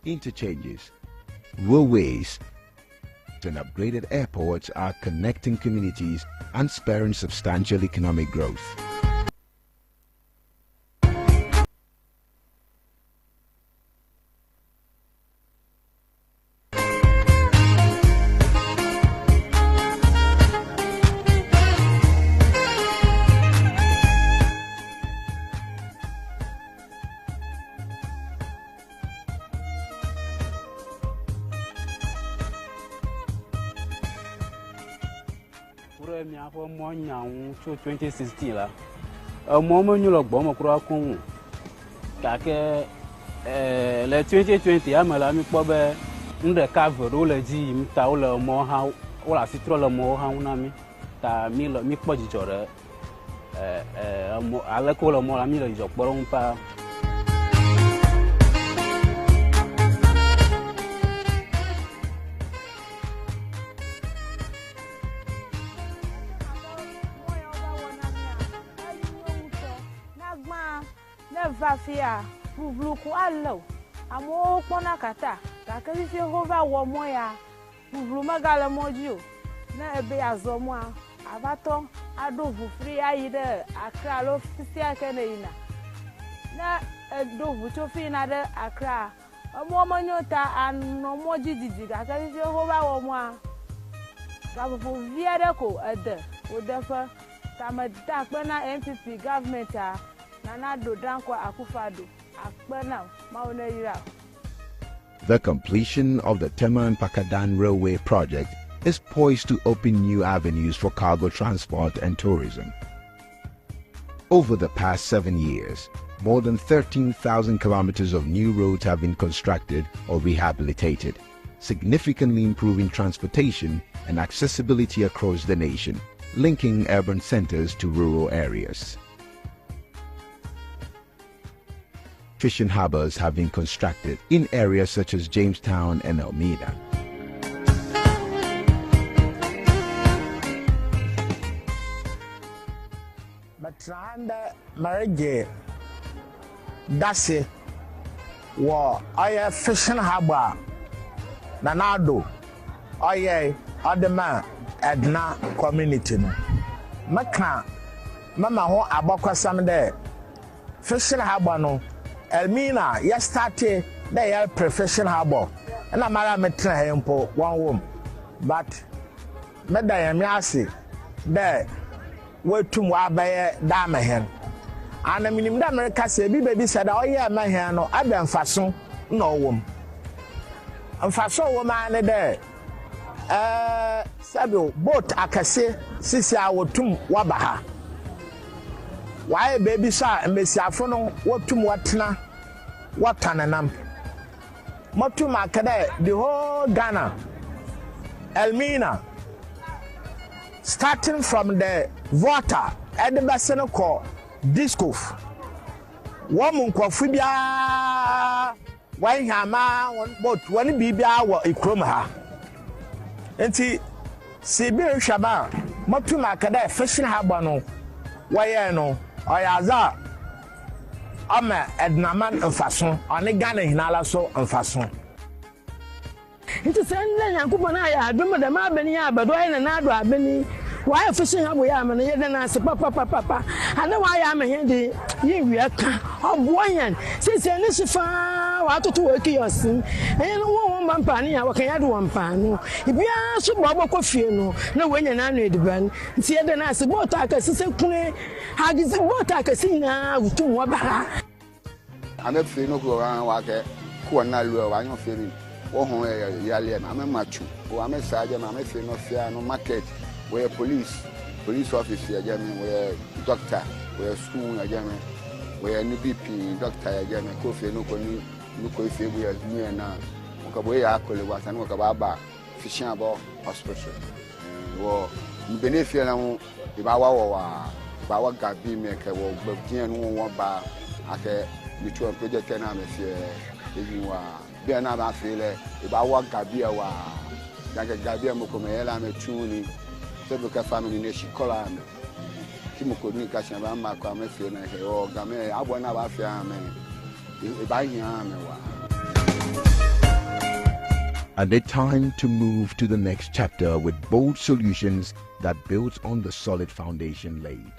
interchanges, railways, and upgraded airports are connecting communities and spurring substantial economic growth. Mo nyang 2016 la mo nyulo gbo mo kura kun ka ke le 2020 amala mi po be nde cover o le ji mi ta o le mo ha o la sitro le mo ha una mi ta mi lo mi po jijore mo ale ko le mo la mi le jo poro npa Vafia, Bubluku allo, Amo Ponakata, Kakalifi Hova Wamoya, Bubluma Galamoju, Nebe Azomwa, Avaton, Adovu free aide, Accra lo Fisia Canina. Na a dovu chofina de Accra, a momonyota and no more Gigi, Kakalifi Hova Wamwa. Gabu Viadeco at the, would therefore, Tamadak NPP government. The completion of the Tema and Pakadan Railway project is poised to open new avenues for cargo transport and tourism. Over the past 7 years, more than 13,000 kilometers of new roads have been constructed or rehabilitated, significantly improving transportation and accessibility across the nation, linking urban centers to rural areas. Fishing harbors have been constructed in areas such as Jamestown and Elmina. Matranda marriage dasi wa aya fishing harbor nanado aya adema edna community no maka mama ho abakwasam de fishing harbor no Elmina, you started their professional harbor, and I'm a metra for 1 room. But Medayamiasi, there were 2 wabaye damahen. And I mean, America said, baby said, oh, yeah, my hand, no, I've been fason, no woman. And fason woman there. Sabu, boat, I can say, Sisi, I would tum wabaha. Why baby sir and Messi Afono what to watna what tananam Motu Makade the whole Ghana Elmina starting from the water at the basin called disco woman Kofibia why hama one boat one bibia wa ikroma enti Sibir Shaba Motu Makade fishing harbor why no Oyaza Ame Ednaman and Fason, on a Ghana in Alaso and Fason. Into Sandland and Kupana, I remember the Marbenia, but why and Adwa Benny? Why fishing up with Yaman and I say, Papa, I know why I'm a handy. You are oh, boy, since I need to find to work your sin, and one penny, I can do 1 pound. If you are so Bobo Coffee, no when you're not ready to burn. See, then I said, what I can say, how is it what I can see now with 2 more barra? I'm not feeling no go around like who are not low. I'm not feeling Yalian. I'm a macho, or I'm a sergeant, I'm a feeling of fear, no market, where police officer, where doctor, where school, where NPP, Dr. Kofi, no Kofi, we are near now. Wakaboy actually was and Wakababa fishing about hospital. Well, benefit if our Gabi maker will be one bar at a mutual project and I'm if you are be another failure. If I walk Gabia, like a Gabia Mokomela, I'm a truly Sebuka family nation color. Kimoko Nikasha, I'm feeling like or Game, I want to have a if I hear and a time to move to the next chapter with bold solutions that builds on the solid foundation laid.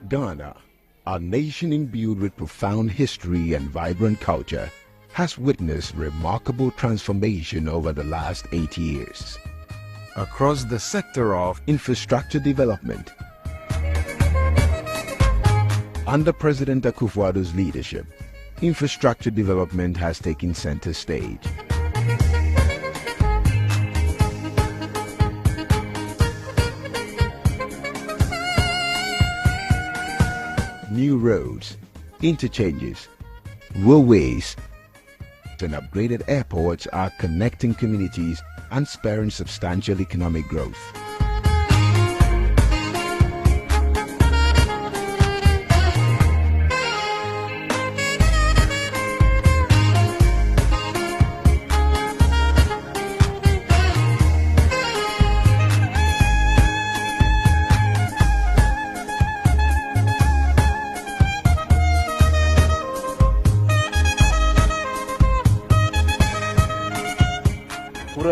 Ghana, a nation imbued with profound history and vibrant culture, has witnessed remarkable transformation over the last 8 years. Across the sector of infrastructure development, under President Akufo-Addo's leadership, infrastructure development has taken center stage. New roads, interchanges, railways, and upgraded airports are connecting communities and spurring substantial economic growth.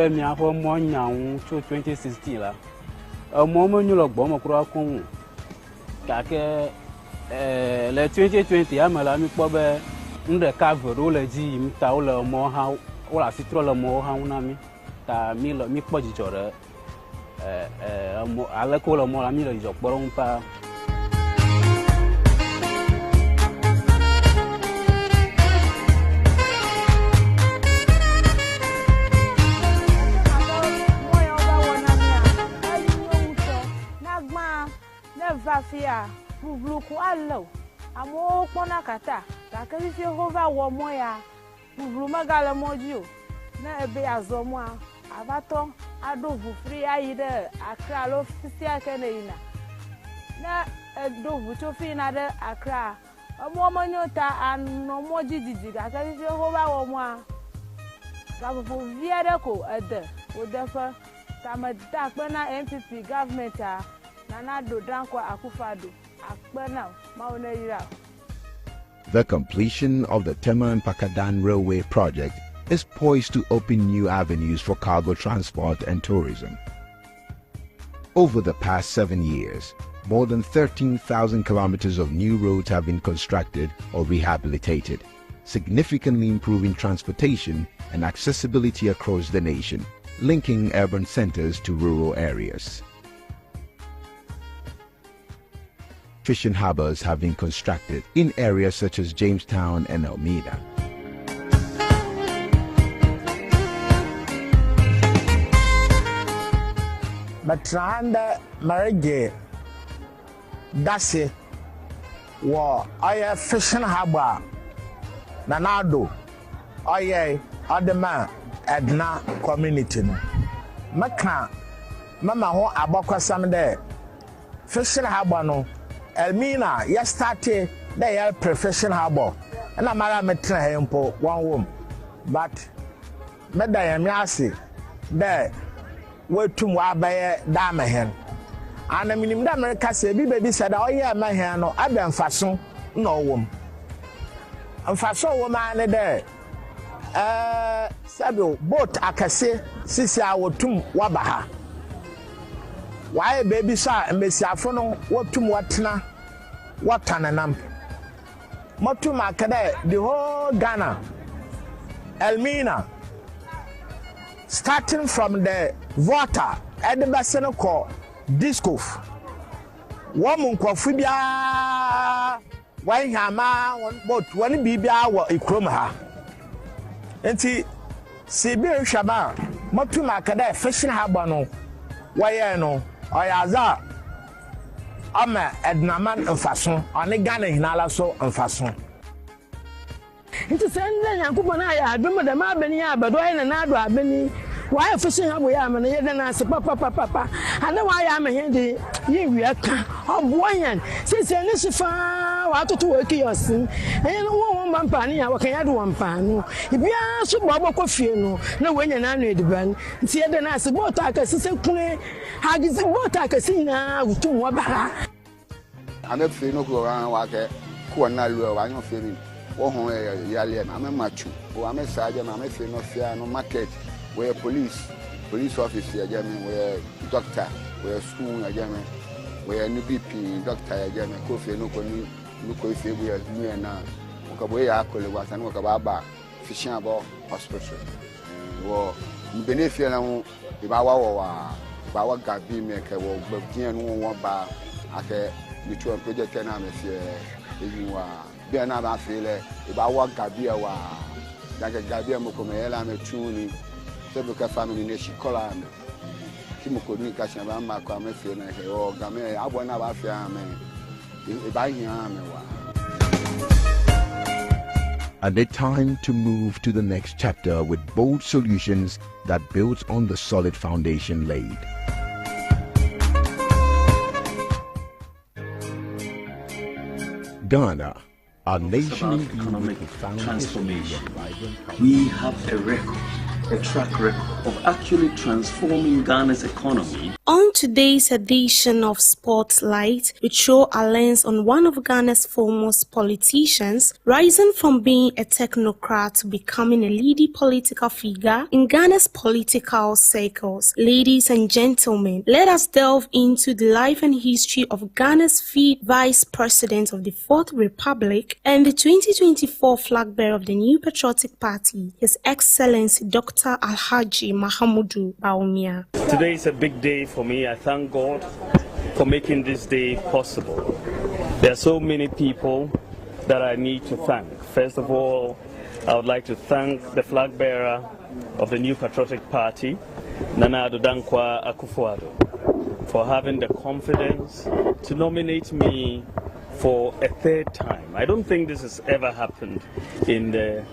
Mi afọ mo nyawu cho 2016 la mo mo nyulo gbo mo kura kun ka ke le 2020 ya mala mi po be nde cover o le ji mi ta o le mo ha o la sitro le mo ha una mi ta mi lo mi po jijore mo ale ko le mo la mi lo jijo poro npa. Vafia, Bubluku allo, Amo Ponakata, Takarifi Hova Wamoya, Bubluma Galamodio, Nebe Azomwa, Avaton, Adovu Free Aida, Accra, Lofisia Canina, Na Dovu Chofina de Accra, a Momonyota and no more Gigi, Takarifi Hova Wamwa, Gabu Viadeco at the, would therefore, Tamadakwana NPP government. The completion of the Tema and Pakadan Railway project is poised to open new avenues for cargo transport and tourism. Over the past 7 years, more than 13,000 kilometers of new roads have been constructed or rehabilitated, significantly improving transportation and accessibility across the nation, linking urban centers to rural areas. Fishing harbors have been constructed in areas such as Jamestown and Elmina. Matranda marriage dase wo fishing harbor nanado ɔyɛ ɔdema Edna community no maka mama ho abɔkɔsam dɛ fishing harbor no Elmina ya starte da ya professional harbor na mara metra ha mpo one room but meda ya mi ase da wetum wa baye da mahen ana minim da America se bi baby said oye mahen no abemfaso na owom mfaso wo ma ne de sabe boat akase sisi a wotum wabaha why baby sa mbesiafo no wotum watena watananam motum akade the whole Ghana Elmina starting from the water edebaseno ko disco womun kofu bia wan hama boat wani bibia wo ikrom ha enti sibi hwaba motum akade fishing harbor no waye no oyaza ama ednaman mfaso oni Ghana hinala so mfaso nti sende Nyankopɔn na ya adwom da ma abani abado ayi na ado abani why fishing harbor ya amana ye na se papa ana why am he de yin wi aka oboyan sisi ne sifa wa toto wa kiyosin enye no won mampa ne ya wa kan ya do wampa no ibia so bobo kofie no na wenya na anu ediban nti ye de na se bota aka sise kune hagizi bota aka sina gutum wa bara ame fe no ko ran wa ke ko na lu wa nyo fe mi wo hon ya le na ame machu o ame saje na ame fe no fia no market where police officer ya jame where doctor where school ya jame where NPP doctor ya jame ko fe no ko ni ko fe bu ya nu na ko bo ya akole wa san ko ba fishing about hospital wo benefit na ho e ba wa gabi me ke wo gbagin no wo ba ake ni tu project na me fe e wa bi na ba fe le e ba wa gabi wa daga gabi mo ko me la me tuni sebe ka family ne shikola me kimo ko ni ka shaba ma ko me fe na he o ga me abo na ba fe ame e ba hian me wa. And it's time to move to the next chapter with bold solutions that builds on the solid foundation laid. Ghana, our nation in economic transformation. We have a track record of actually transforming Ghana's economy. On today's edition of Spotlight, we show a lens on one of Ghana's foremost politicians, rising from being a technocrat to becoming a leading political figure in Ghana's political circles. Ladies and gentlemen, let us delve into the life and history of Ghana's fifth Vice President of the Fourth Republic and the 2024 flag bearer of the new Patriotic Party, His Excellency Dr. Alhaji Mahamudu Bawumia. Today is a big day for me. I thank God for making this day possible. There are so many people that I need to thank. First of all, I would like to thank the flag bearer of the new Patriotic Party, Nana Addo Dankwa Akufo-Addo, for having the confidence to nominate me for a third time. I don't think this has ever happened in the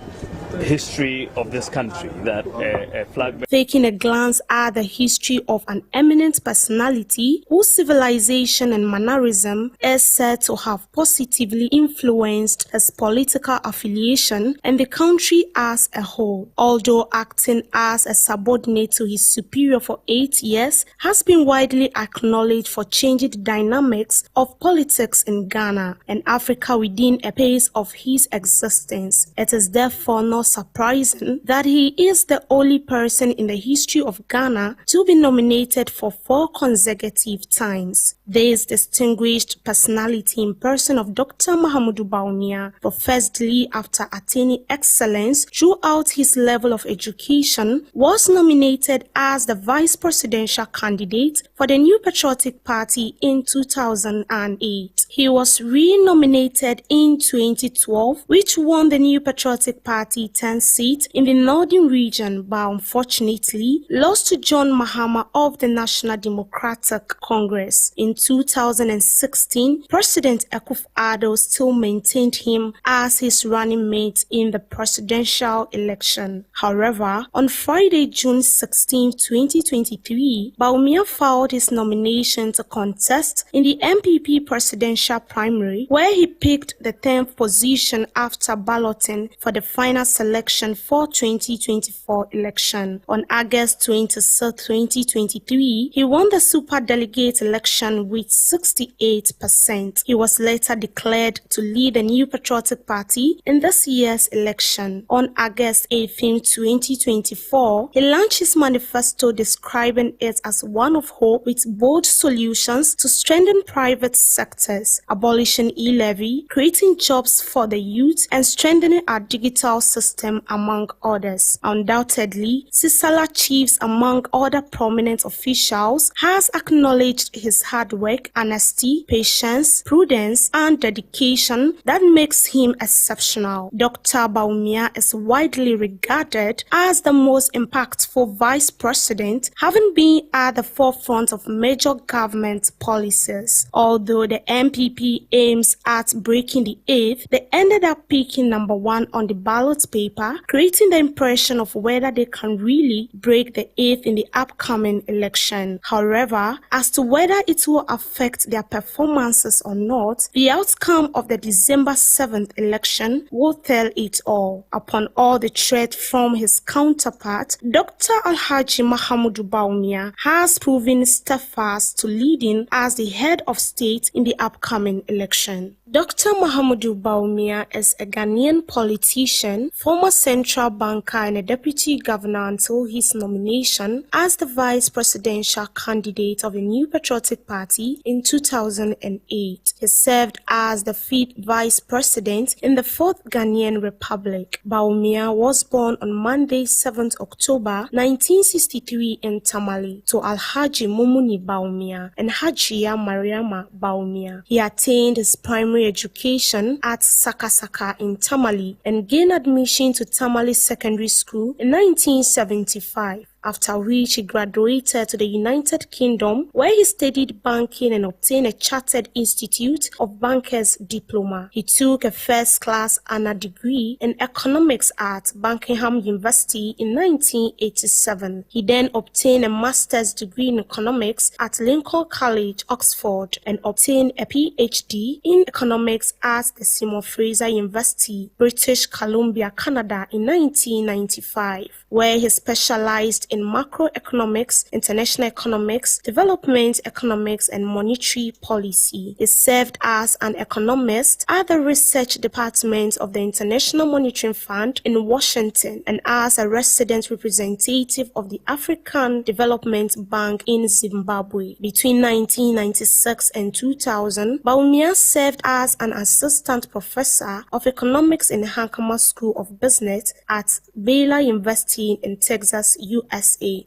history of this country that a flag. Taking a glance at the history of an eminent personality whose civilization and mannerism is said to have positively influenced his political affiliation and the country as a whole, although acting as a subordinate to his superior for 8 years, has been widely acknowledged for changing the dynamics of politics in Ghana and Africa within a phase of his existence. It is therefore not surprising that he is the only person in the history of Ghana to be nominated for 4 consecutive times. This distinguished personality in person of Dr. Mahamudu Bawumia, for firstly, after attaining excellence throughout his level of education, was nominated as the vice presidential candidate for the new Patriotic Party in 2008. He was re-nominated in 2012, which won the new Patriotic Party 10th seat in the northern region, but unfortunately lost to John Mahama of the National Democratic Congress. In 2016, President Akufo-Addo still maintained him as his running mate in the presidential election. However, on Friday, June 16, 2023, Bawumia filed his nomination to contest in the NPP presidential primary, where he picked the 10th position after balloting for the final selection for 2024 election. On August 26, 2023, he won the super delegate election with 68%. He was later declared to lead the New Patriotic Party in this year's election. On August 18, 2024, he launched his manifesto describing it as one of hope with bold solutions to strengthen private sectors, abolishing e-levy, creating jobs for the youth, and strengthening our digital system, among others. Undoubtedly, Sisala Chiefs, among other prominent officials, has acknowledged his hard work, honesty, patience, prudence, and dedication that makes him exceptional. Dr. Bawumia is widely regarded as the most impactful vice president, having been at the forefront of major government policies. Although the NPP aims at breaking the eighth, they ended up picking number 1 on the ballot paper, creating the impression of whether they can really break the eighth in the upcoming election. However, as to whether it will affect their performances or not, the outcome of the December 7th election will tell it all. Upon all the threat from his counterpart, Dr. Alhaji Mahamudu Bawumia has proven steadfast to leading as the head of state in the upcoming election. Dr. Mahamudu Bawumia is a Ghanaian politician, former central banker, and a deputy governor until his nomination as the vice presidential candidate of the New Patriotic Party in 2008. He served as the 5th vice president in the 4th Ghanaian Republic. Bawumia was born on Monday, 7th October 1963 in Tamale to Alhaji Mumuni Bawumia and Hajiya Mariama Bawumia. He attained his primary education at Sakasaka in Tamale and gained admission to Tamale Secondary School in 1975. After which he graduated to the United Kingdom, where he studied banking and obtained a Chartered Institute of Bankers diploma. He took a first-class honor degree in economics at Buckingham University in 1987. He then obtained a master's degree in economics at Lincoln College, Oxford, and obtained a PhD in economics at the Simon Fraser University, British Columbia, Canada in 1995, where he specialized in macroeconomics, international economics, development economics, and monetary policy. He served as an economist at the research department of the International Monetary Fund in Washington and as a resident representative of the African Development Bank in Zimbabwe. Between 1996 and 2000, Bawumia served as an assistant professor of economics in the Hankama School of Business at Baylor University in Texas, USA,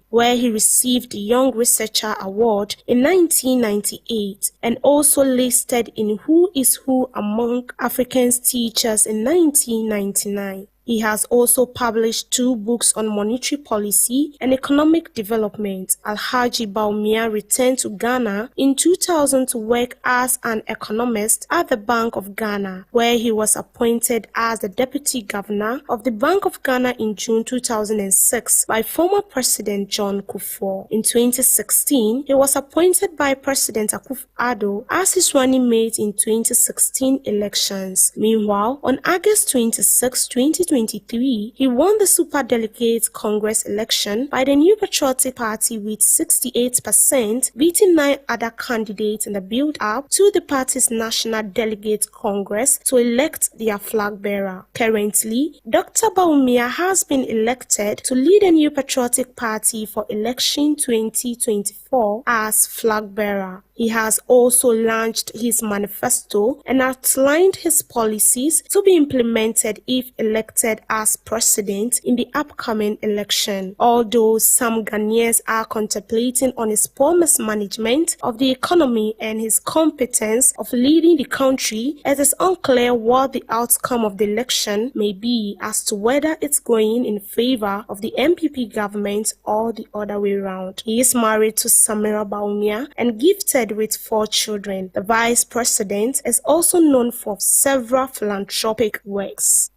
where he received the Young Researcher Award in 1998 and also listed in Who is Who Among African Teachers in 1999. He has also published 2 books on monetary policy and economic development. Alhaji Bawumia returned to Ghana in 2000 to work as an economist at the Bank of Ghana, where he was appointed as the deputy governor of the Bank of Ghana in June 2006 by former President John Kufuor. In 2016, he was appointed by President Akufo-Addo as his running mate in 2016 elections. Meanwhile, on August 26, 2023, he won the Super Delegate Congress election by the New Patriotic Party with 68%, beating 9 other candidates in the build-up to the party's National Delegate Congress to elect their flag bearer. Currently, Dr. Bawumia has been elected to lead the New Patriotic Party for election 2024 as flag bearer. He has also launched his manifesto and outlined his policies to be implemented if elected elected as president in the upcoming election. Although some Ghanaians are contemplating on his poor mismanagement of the economy and his competence of leading the country, it is unclear what the outcome of the election may be as to whether it's going in favor of the NPP government or the other way around. He is married to Samira Bawumia and gifted with 4 children. The vice president is also known for several philanthropic works.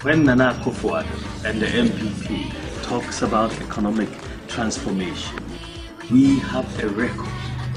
When Nana Akufo-Addo and the NPP talks about economic transformation, we have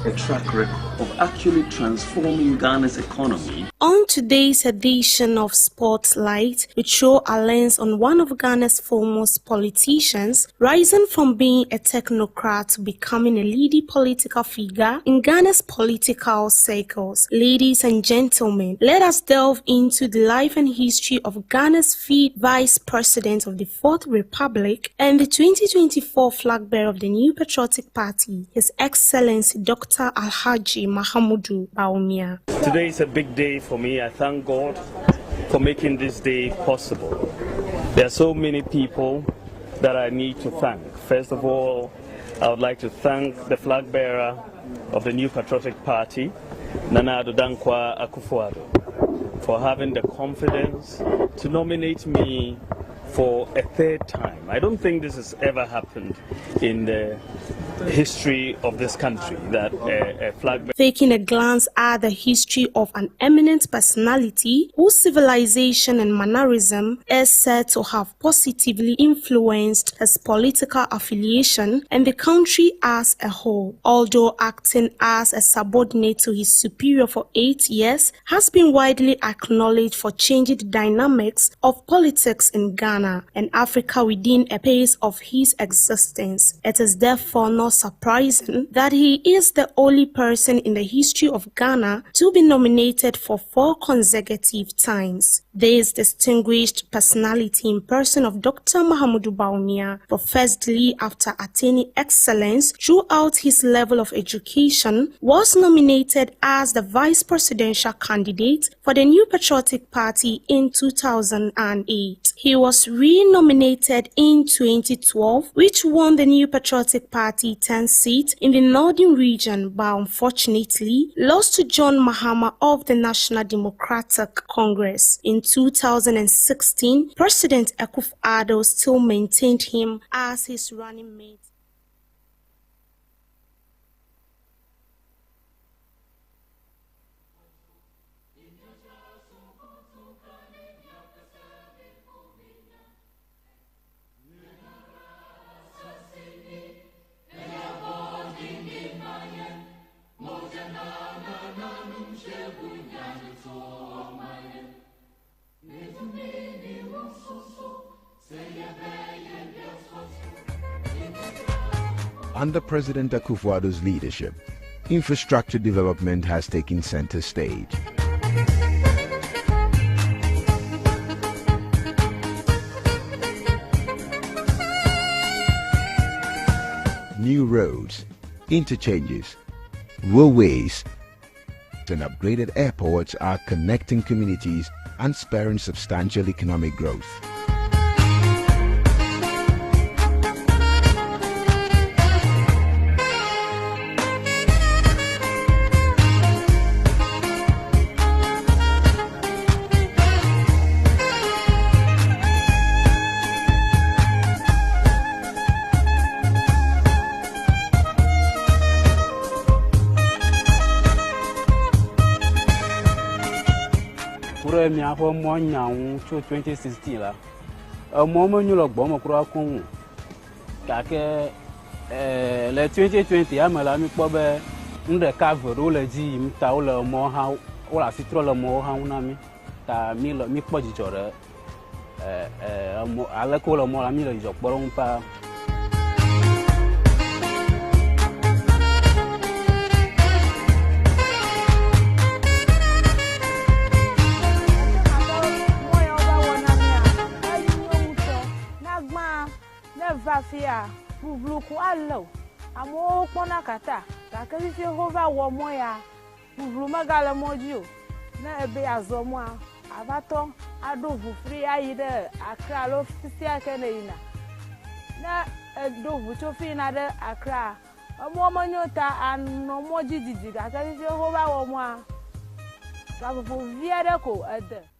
a track record of actually transforming Ghana's economy. On today's edition of Spotlight, we throw a lens on one of Ghana's foremost politicians, rising from being a technocrat to becoming a leading political figure in Ghana's political circles. Ladies and gentlemen, let us delve into the life and history of Ghana's 5th Vice President of the 4th Republic and the 2024 flag bearer of the new Patriotic Party, His Excellency Dr. Alhaji Mahamudu Bawumia. Today is a big day for me. I thank God for making this day possible. There are so many people that I need to thank. First of all, I would like to thank the flag bearer of the new Patriotic Party, Nana Dankwa Akufo-Addo, for having the confidence to nominate me for a 3rd time. I don't think this has ever happened in the history of this country that a flag. Taking a glance at the history of an eminent personality whose civilization and mannerism is said to have positively influenced his political affiliation and the country as a whole, although acting as a subordinate to his superior for 8 years, has been widely acknowledged for changing the dynamics of politics in Ghana and Africa within a phase of his existence. It is therefore not surprising that he is the only person in the history of Ghana to be nominated for 4 consecutive times. This distinguished personality in person of Dr. Mahamudu Bawumia, firstly after attaining excellence throughout his level of education, was nominated as the vice presidential candidate for the new Patriotic Party in 2008. He was re-nominated in 2012, which won the new Patriotic Party 10 seats in the northern region, but unfortunately lost to John Mahama of the National Democratic Congress. In 2016, President Akufo-Addo still maintained him as his running mate. Under President Akufo-Addo's leadership, infrastructure development has taken center stage. New roads, interchanges, railways, and upgraded airports are connecting communities and spurring substantial economic growth. Mi afọ mo nyawu cho 2016 la mo mo nyulo gbo mo kura kun ka ke le 2020 amala mi po be nde ka vero le ji mi ta o le mo ha o la sitro le mo ha una mi ta mi po jijore mo ala ko le mo la mi le jo poro pa. Vafia, Bubluku allo. Amo pona kata, kakali fi hova wo moya, bublu magala mojo na ebe azomwa abato adovu free ayi de Accra lo fisia kenina na dovu chofi na de Accra omo manyota anomo jijiji ga ka fi ho ba wo mo a ga fo via de ko ede.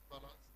Balance.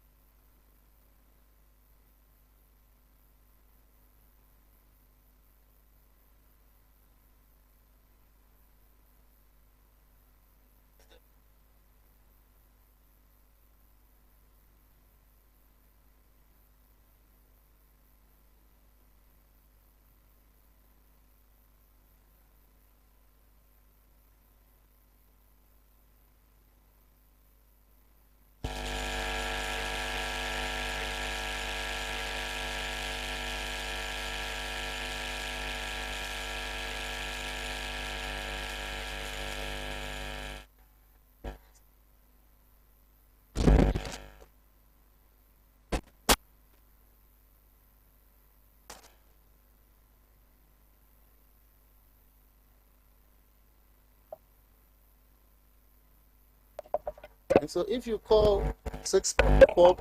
And so if you call 6.4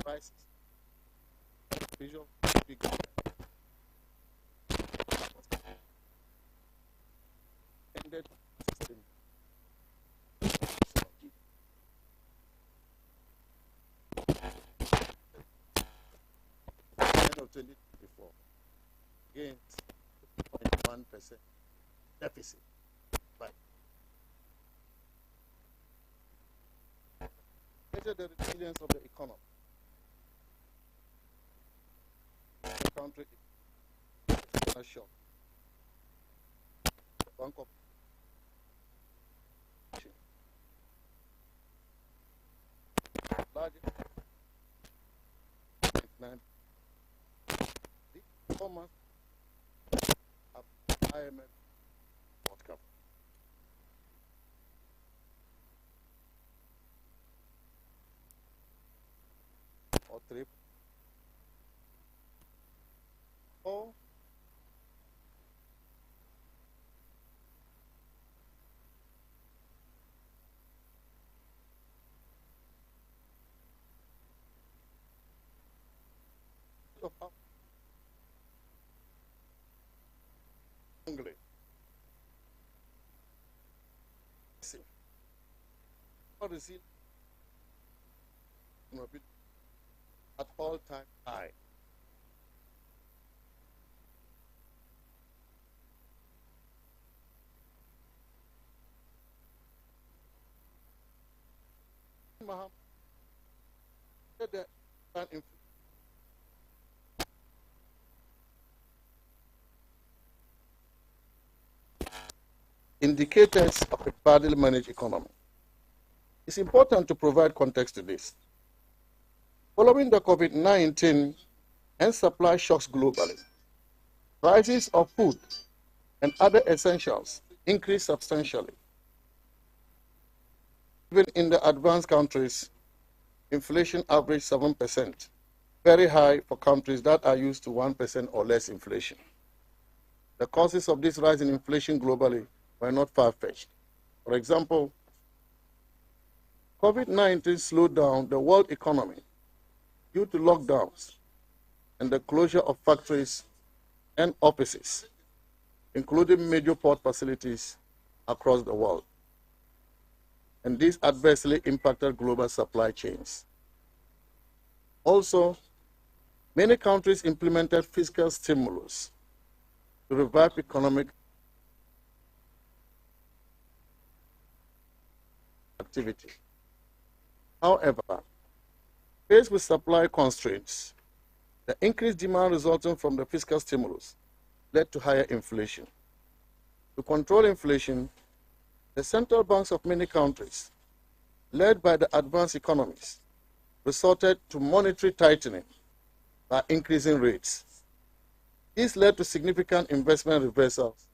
devices, visual big ended system. End of 2024 gained 2.1% deficit. Measure the resilience of the economy. The country is a shock. Bank of largest 9. The performance of IMF 3. Or English. What is it? At all-time high. Indicators of a badly managed economy. It's important to provide context to this. Following the COVID-19 and supply shocks globally, prices of food and other essentials increased substantially. Even in the advanced countries, inflation averaged 7%, very high for countries that are used to 1% or less inflation. The causes of this rise in inflation globally were not far-fetched. For example, COVID-19 slowed down the world economy due to lockdowns and the closure of factories and offices, including major port facilities across the world. And this adversely impacted global supply chains. Also, many countries implemented fiscal stimulus to revive economic activity. However, faced with supply constraints, the increased demand resulting from the fiscal stimulus led to higher inflation. To control inflation, the central banks of many countries, led by the advanced economies, resorted to monetary tightening by increasing rates. This led to significant investment reversals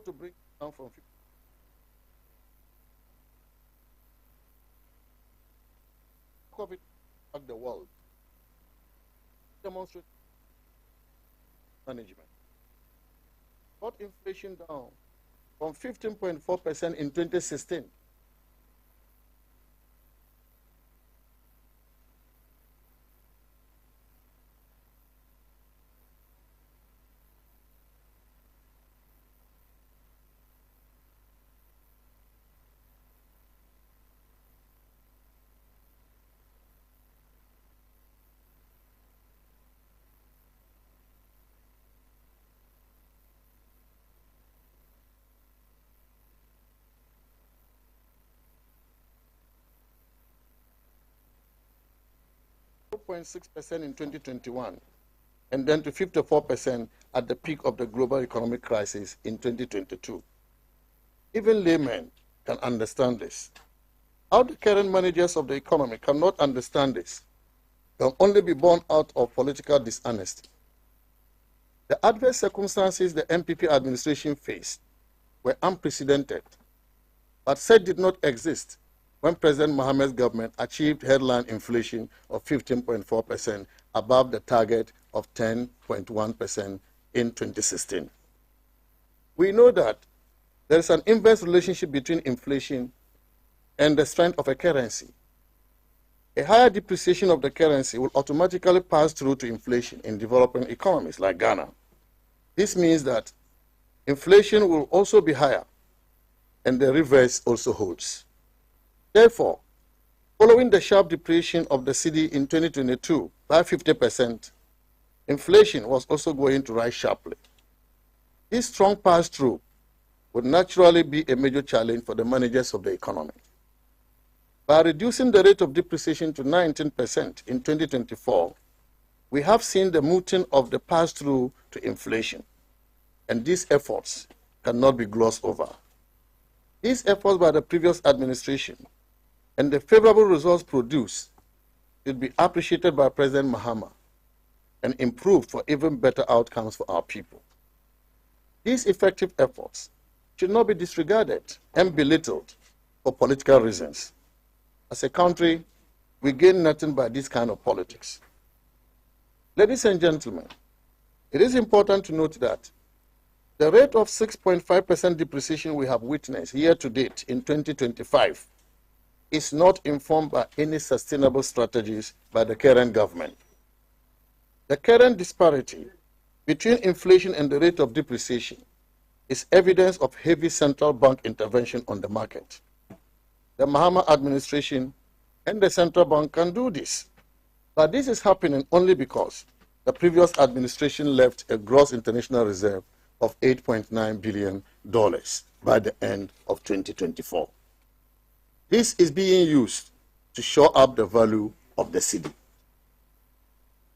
to bring down from 50. COVID at the world demonstrate management. Brought inflation down from 15.4% in 2016 4.6% in 2021, and then to 54% at the peak of the global economic crisis in 2022. Even laymen can understand this. How the current managers of the economy cannot understand this can only be born out of political dishonesty. The adverse circumstances the NPP administration faced were unprecedented, but said did not exist when President Mohammed's government achieved headline inflation of 15.4% above the target of 10.1% in 2016. We know that there is an inverse relationship between inflation and the strength of a currency. A higher depreciation of the currency will automatically pass through to inflation in developing economies like Ghana. This means that inflation will also be higher, and the reverse also holds. Therefore, following the sharp depreciation of the cedi in 2022 by 50%, inflation was also going to rise sharply. This strong pass-through would naturally be a major challenge for the managers of the economy. By reducing the rate of depreciation to 19% in 2024, we have seen the muting of the pass-through to inflation, and these efforts cannot be glossed over. These efforts by the previous administration and the favorable results produced should be appreciated by President Mahama and improved for even better outcomes for our people. These effective efforts should not be disregarded and belittled for political reasons. As a country, we gain nothing by this kind of politics. Ladies and gentlemen, it is important to note that the rate of 6.5% depreciation we have witnessed year to date in 2025 is not informed by any sustainable strategies by the current government. The current disparity between inflation and the rate of depreciation is evidence of heavy central bank intervention on the market. The Mahama administration and the central bank can do this, but this is happening only because the previous administration left a gross international reserve of $8.9 billion by the end of 2024. This is being used to shore up the value of the cedi.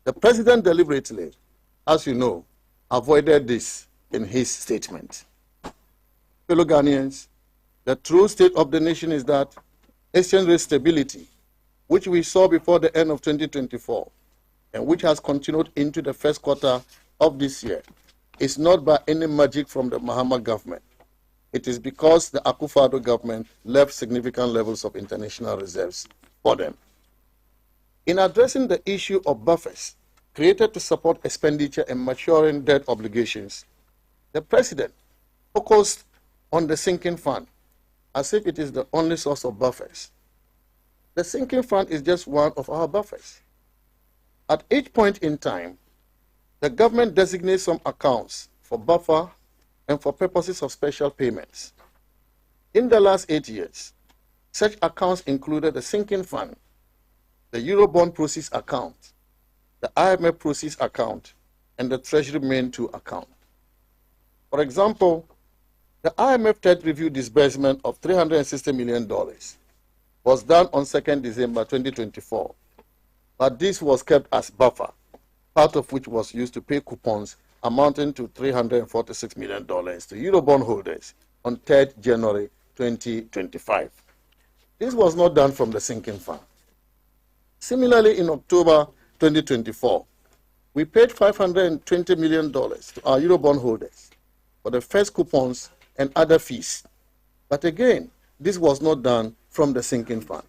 The president deliberately, as you know, avoided this in his statement. Fellow Ghanaians, the true state of the nation is that exchange rate stability, which we saw before the end of 2024 and which has continued into the first quarter of this year, is not by any magic from the Mahama government. It is because the Akufo-Addo government left significant levels of international reserves for them. In addressing the issue of buffers created to support expenditure and maturing debt obligations, the president focused on the sinking fund as if it is the only source of buffers. The sinking fund is just one of our buffers. At each point in time, the government designates some accounts for buffer and for purposes of special payments. In the last 8 years, such accounts included the sinking fund, the Eurobond proceeds account, the IMF proceeds account, and the Treasury Main 2 account. For example, the IMF third review disbursement of $360 million was done on 2nd December 2024, but this was kept as buffer, part of which was used to pay coupons amounting to $346 million to Eurobond holders on 3rd January 2025. This was not done from the sinking fund. Similarly, in October 2024, we paid $520 million to our Eurobond holders for the first coupons and other fees. But again, this was not done from the sinking fund.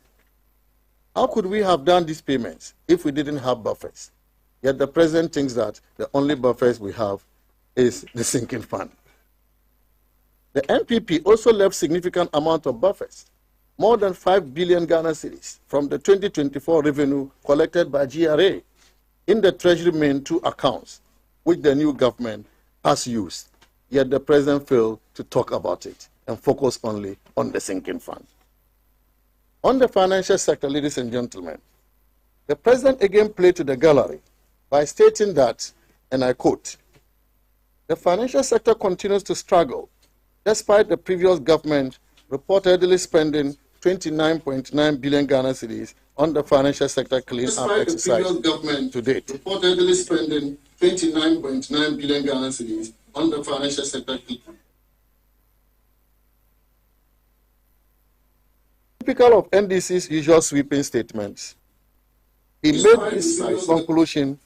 How could we have done these payments if we didn't have buffers? Yet the president thinks that the only buffers we have is the sinking fund. The NPP also left significant amount of buffers, more than 5 billion Ghana cedis from the 2024 revenue collected by GRA in the Treasury Main 2 accounts, which the new government has used. Yet the president failed to talk about it and focus only on the sinking fund. On the financial sector, ladies and gentlemen, the president again played to the gallery by stating that, and I quote, "The financial sector continues to struggle despite the previous government reportedly spending 29.9 billion Ghana cedis on the financial sector clean-up exercise to date." Reportedly spending 29.9 billion Ghana cedis on the financial sector clean-up. Typical of NDC's usual sweeping statements, he made this conclusion.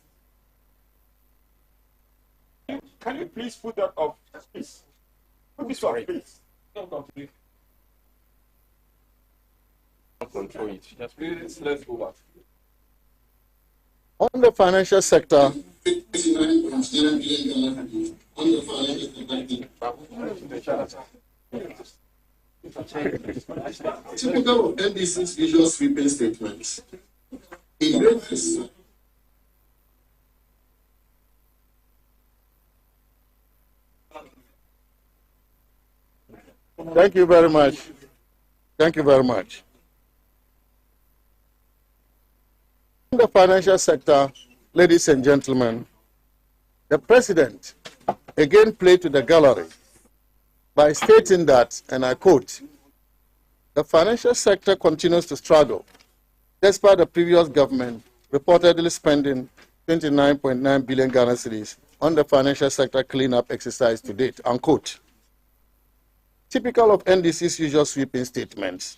Can you please put that off, please? Put this off, please. Control it. Just please, let's go back. On the financial sector, typical of NDC's usual sweeping statements, he made this. Thank you very much. Thank you very much. In the financial sector, ladies and gentlemen, the president again played to the gallery by stating that, and I quote, "The financial sector continues to struggle, despite the previous government reportedly spending 29.9 billion Ghana cedis on the financial sector cleanup exercise to date," unquote. Typical of NDC's usual sweeping statements,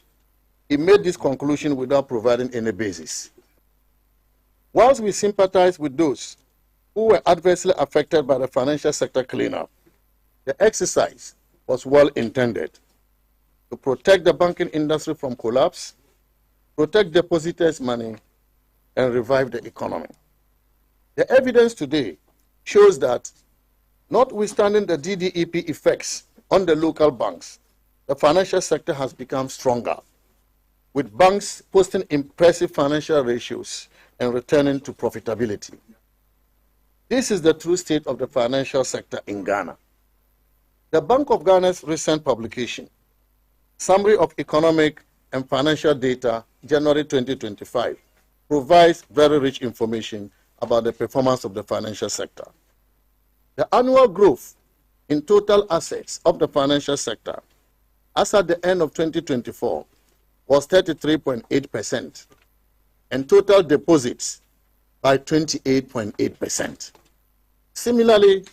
he made this conclusion without providing any basis. Whilst we sympathize with those who were adversely affected by the financial sector cleanup, the exercise was well intended to protect the banking industry from collapse, protect depositors' money, and revive the economy. The evidence today shows that, notwithstanding the DDEP effects on the local banks, the financial sector has become stronger, with banks posting impressive financial ratios and returning to profitability. This is the true state of the financial sector in Ghana. The Bank of Ghana's recent publication, Summary of Economic and Financial Data, January 2025, provides very rich information about the performance of the financial sector. The annual growth in total assets of the financial sector as at the end of 2024 was 33.8%, and total deposits by 28.8%. Similarly,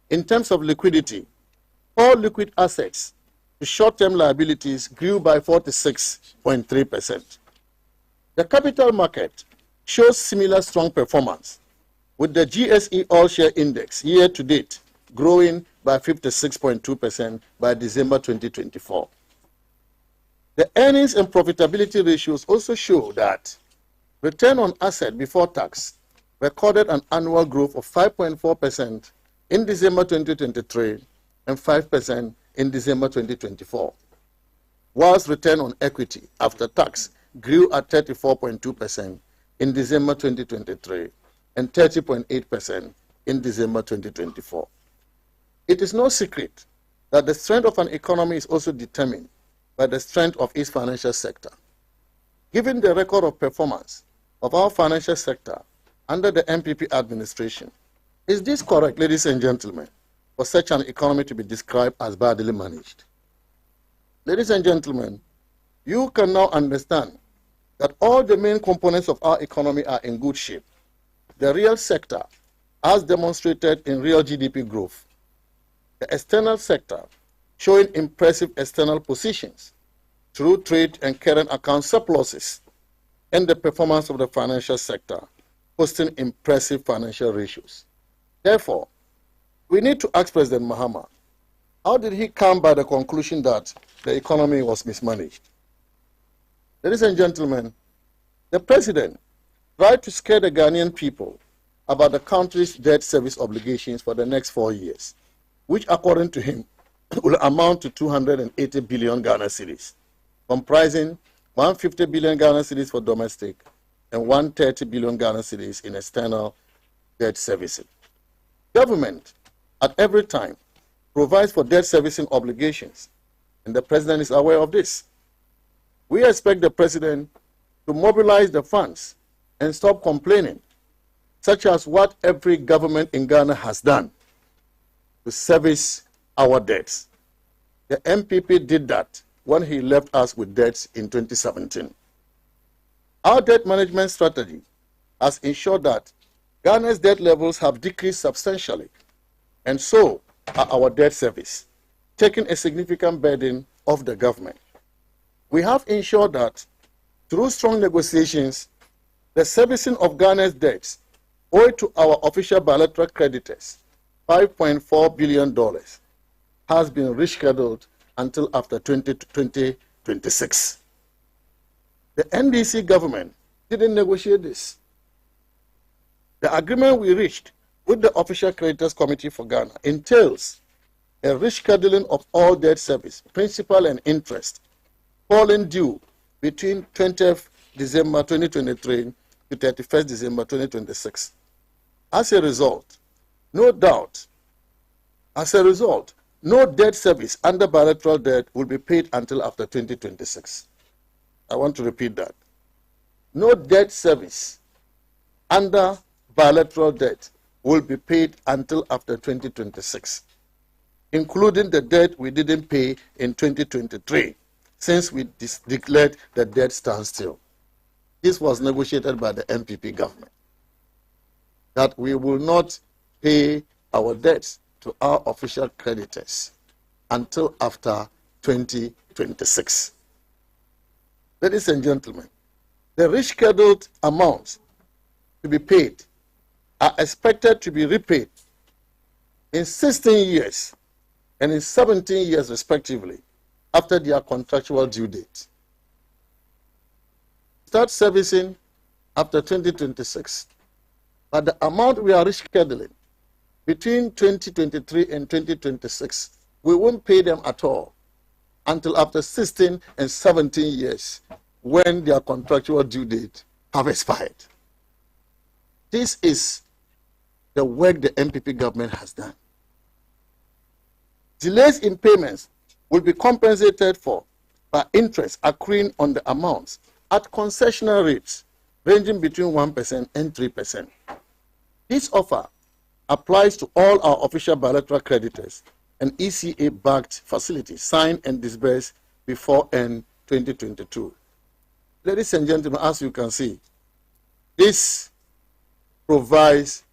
in terms of liquidity, all liquid assets to short-term liabilities grew by 46.3%. The capital market shows similar strong performance, with the GSE All-Share Index year-to-date growing by 56.2% by December 2024. The earnings and profitability ratios also show that return on asset before tax recorded an annual growth of 5.4% in December 2023 and 5% in December 2024, whilst return on equity after tax grew at 34.2% in December 2023 and 30.8% in December 2024. It is no secret that the strength of an economy is also determined by the strength of its financial sector. Given the record of performance of our financial sector under the NPP administration, is this correct, ladies and gentlemen, for such an economy to be described as badly managed? Ladies and gentlemen, you can now understand that all the main components of our economy are in good shape. The real sector, as demonstrated in real GDP growth, the external sector, showing impressive external positions through trade and current account surpluses, and the performance of the financial sector, posting impressive financial ratios. Therefore, we need to ask President Mahama, how did he come by the conclusion that the economy was mismanaged? Ladies and gentlemen, the president tried to scare the Ghanaian people about the country's debt service obligations for the next 4 years, which according to him will amount to 280 billion Ghana cedis, comprising 150 billion Ghana cedis for domestic and 130 billion Ghana cedis in external debt servicing. Government, at every time, provides for debt servicing obligations, and the president is aware of this. We expect the president to mobilize the funds and stop complaining, such as what every government in Ghana has done to service our debts. The NPP did that when he left us with debts in 2017. Our debt management strategy has ensured that Ghana's debt levels have decreased substantially, and so are our debt service, taking a significant burden off the government. We have ensured that through strong negotiations, the servicing of Ghana's debts owed to our official bilateral creditors, $5.4 billion, has been rescheduled until after 2026. The NDC government didn't negotiate this. The agreement we reached with the Official Creditors Committee for Ghana entails a rescheduling of all debt service, principal and interest, falling due between 20th December 2023 to 31st December 2026. As a result, no debt service under bilateral debt will be paid until after 2026. I want to repeat that. No debt service under bilateral debt will be paid until after 2026. including the debt we didn't pay in 2023, since we declared the debt standstill. This was negotiated by the NPP government, that we will not pay our debts to our official creditors until after 2026. Ladies and gentlemen, the rescheduled amounts to be paid are expected to be repaid in 16 years and in 17 years respectively after their contractual due date. Start servicing after 2026, but the amount we are rescheduling between 2023 and 2026, we won't pay them at all until after 16 and 17 years when their contractual due date have expired. This is the work the NPP government has done. Delays in payments will be compensated for by interest accruing on the amounts at concessional rates ranging between 1% and 3%. This offer applies to all our official bilateral creditors and ECA-backed facilities signed and disbursed before end 2022. Ladies and gentlemen, as you can see, this provides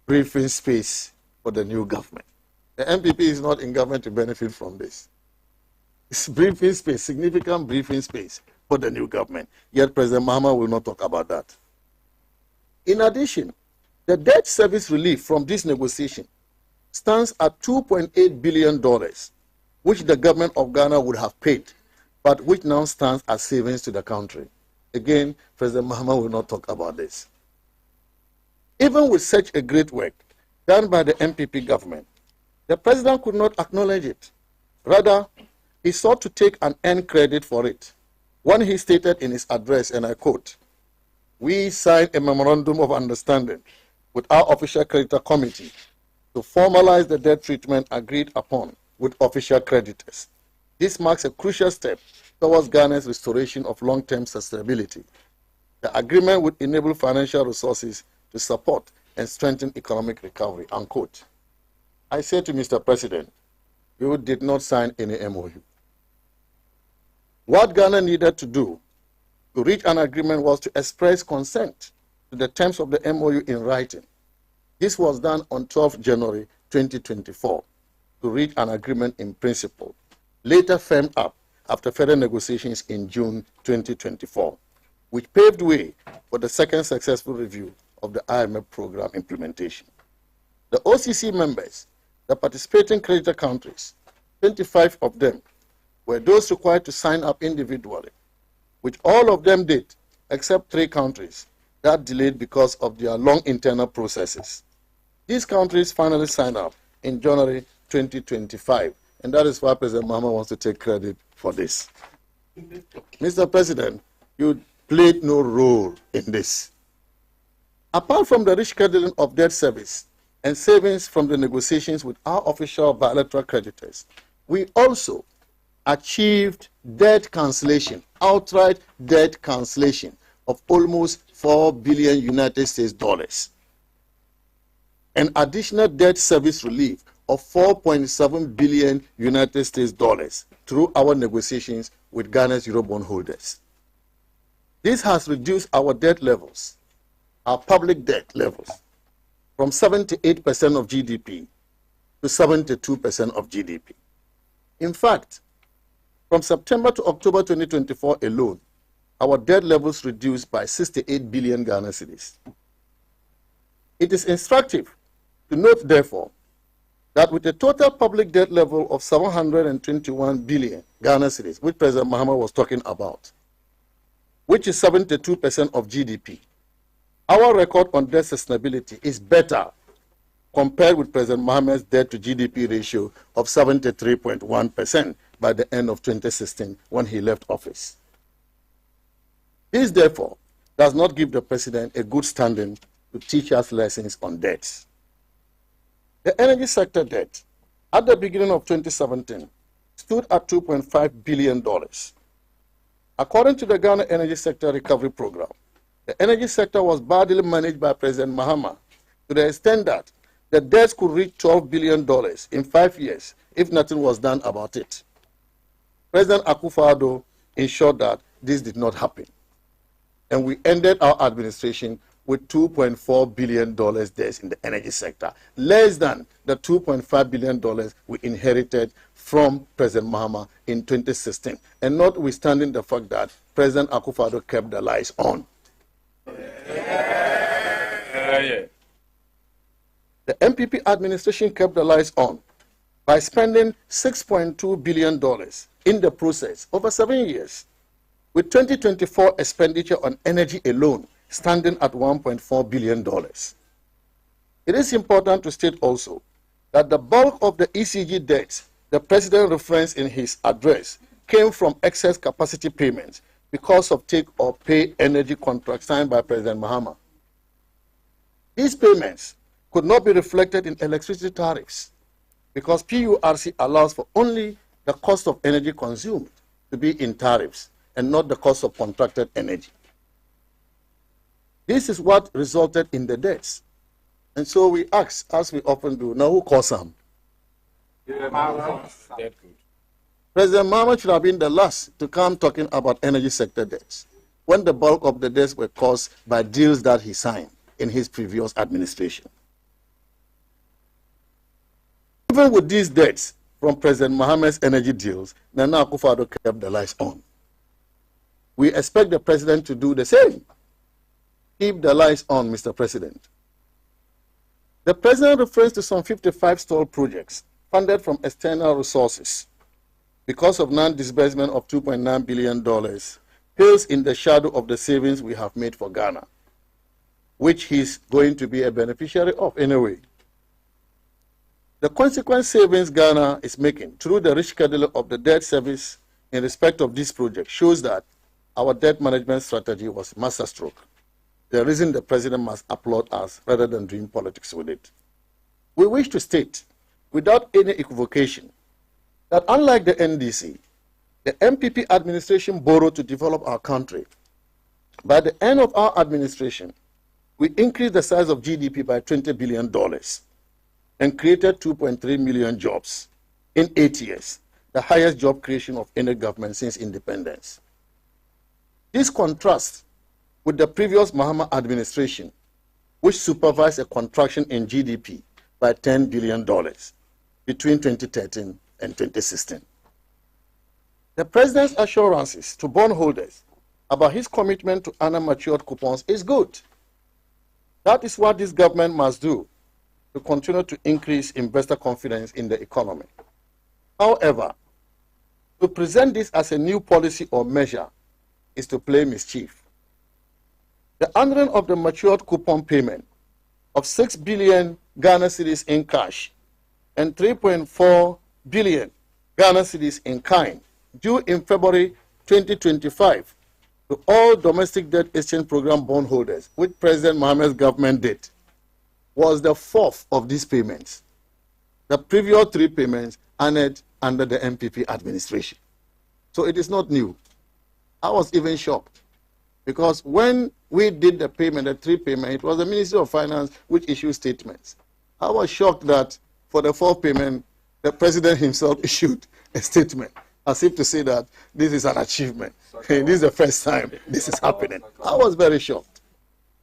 briefing space for the new government. The NPP is not in government to benefit from this. It's briefing space, significant briefing space for the new government. Yet President Mahama will not talk about that. In addition, the debt service relief from this negotiation stands at $2.8 billion, which the government of Ghana would have paid, but which now stands as savings to the country. Again, President Mahama will not talk about this. Even with such a great work done by the NPP government, the president could not acknowledge it. Rather, he sought to take an end credit for it when he stated in his address, and I quote, "We signed a memorandum of understanding with our official creditor committee to formalize the debt treatment agreed upon with official creditors. This marks a crucial step towards Ghana's restoration of long-term sustainability. The agreement would enable financial resources to support and strengthen economic recovery," unquote. I say to Mr. President, you did not sign any MOU. What Ghana needed to do to reach an agreement was to express consent to the terms of the MOU in writing. This was done on 12 January 2024 to reach an agreement in principle, later firmed up after further negotiations in June 2024, which paved way for the second successful review of the IMF program implementation. The OCC members, the participating creditor countries, 25 of them, were those required to sign up individually, which all of them did, except 3 countries that delayed because of their long internal processes. These countries finally signed up in January 2025, and that is why President Mahama wants to take credit for this. Mr. President, you played no role in this. Apart from the rescheduling of debt service and savings from the negotiations with our official bilateral creditors, we also achieved debt cancellation, outright debt cancellation of almost $4 billion United States dollars. An additional debt service relief of $4.7 billion United States dollars through our negotiations with Ghana's Eurobond holders. This has reduced our debt levels, our public debt levels, from 78% of GDP to 72% of GDP. In fact, from September to October 2024 alone, our debt levels reduced by 68 billion Ghana cedis. It is instructive to note, therefore, that with a total public debt level of 721 billion Ghana cedis, which President Mahama was talking about, which is 72% of GDP, our record on debt sustainability is better compared with President Mahama's debt to GDP ratio of 73.1% by the end of 2016 when he left office. This, therefore, does not give the president a good standing to teach us lessons on debts. The energy sector debt at the beginning of 2017 stood at $2.5 billion. According to the Ghana Energy Sector Recovery Program, the energy sector was badly managed by President Mahama to the extent that the debts could reach $12 billion in 5 years if nothing was done about it. President Akufo-Addo ensured that this did not happen. And we ended our administration with $2.4 billion debts in the energy sector, less than the $2.5 billion we inherited from President Mahama in 2016, and notwithstanding the fact that President Akufo-Addo kept the lights on. The NPP administration kept the lights on by spending $6.2 billion in the process over 7 years, with 2024 expenditure on energy alone standing at $1.4 billion. It is important to state also that the bulk of the ECG debts the President referenced in his address came from excess capacity payments because of take-or-pay energy contracts signed by President Mahama. These payments could not be reflected in electricity tariffs because PURC allows for only the cost of energy consumed to be in tariffs and not the cost of contracted energy. This is what resulted in the debts. And so we ask, as we often do, now who caused them? President Mahama should have been the last to come talking about energy sector debts, when the bulk of the debts were caused by deals that he signed in his previous administration. Even with these debts from President Mahama's energy deals, Nana Akufo-Addo kept the lights on. We expect the President to do the same. Keep the lights on, Mr. President. The President refers to some 55 stalled projects funded from external resources because of non-disbursement of $2.9 billion, pales in the shadow of the savings we have made for Ghana, which he's going to be a beneficiary of anyway. The consequent savings Ghana is making through the rescheduling of the debt service in respect of this project shows that our debt management strategy was masterstroke. The reason the President must applaud us rather than doing politics with it. We wish to state, without any equivocation, that unlike the NDC, the NPP administration borrowed to develop our country. By the end of our administration, we increased the size of GDP by $20 billion and created 2.3 million jobs in 8 years, the highest job creation of any government since independence. This contrasts with the previous Mahama administration, which supervised a contraction in GDP by $10 billion between 2013 and 2016. The President's assurances to bondholders about his commitment to honor matured coupons is good. That is what this government must do to continue to increase investor confidence in the economy. However, to present this as a new policy or measure is to play mischief. The honoring of the matured coupon payment of 6 billion Ghana cedis in cash and 3.4 billion Ghana cedis in kind due in February 2025 to all domestic debt exchange program bondholders, which President Mahama's government did, was the fourth of these payments. The previous 3 payments honored under the NPP administration. So it is not new. I was even shocked because when we did the payment, the 3 payments, it was the Ministry of Finance which issued statements. I was shocked that for the 4th payment, the President himself issued a statement as if to say that this is an achievement. This is the first time this is happening. I was very shocked.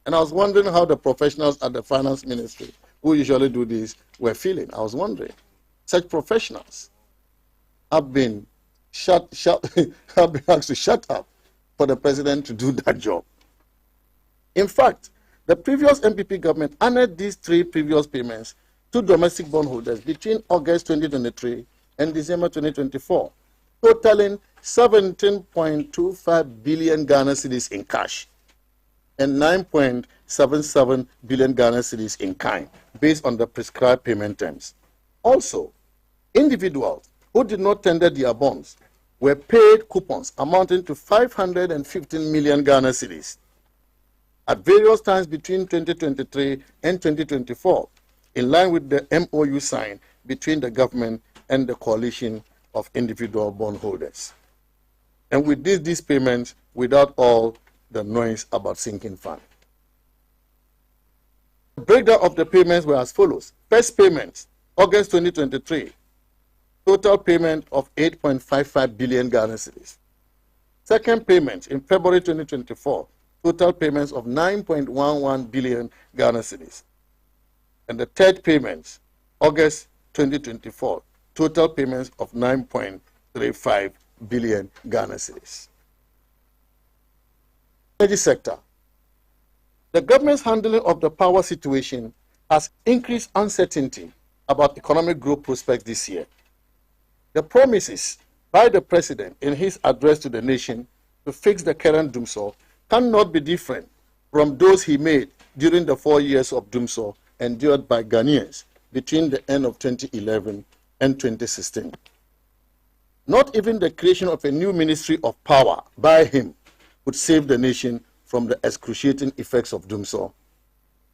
And I was wondering how the professionals at the Finance Ministry, who usually do this, were feeling. I was wondering. Such professionals have been have been asked to shut up for the President to do that job. In fact, the previous NPP government honored these 3 previous payments to domestic bondholders between August 2023 and December 2024, totaling 17.25 billion Ghana cedis in cash and 9.77 billion Ghana cedis in kind, based on the prescribed payment terms. Also, individuals who did not tender their bonds were paid coupons amounting to 515 million Ghana cedis at various times between 2023 and 2024, in line with the MOU signed between the government and the coalition of individual bondholders. And we did these payments without all the noise about sinking fund. The breakdown of the payments were as follows. First payment, August 2023, total payment of 8.55 billion Ghana cedis. Second payment in February 2024, total payments of 9.11 billion Ghana cedis. And the third payment, August 2024, total payments of 9.35 billion Ghana cedis. Energy sector. The government's handling of the power situation has increased uncertainty about economic growth prospects this year. The promises by the president in his address to the nation to fix the current dumsor cannot be different from those he made during the 4 years of dumsor endured by Ghanaians between the end of 2011 and 2016. Not even the creation of a new ministry of power by him would save the nation from the excruciating effects of dumsor,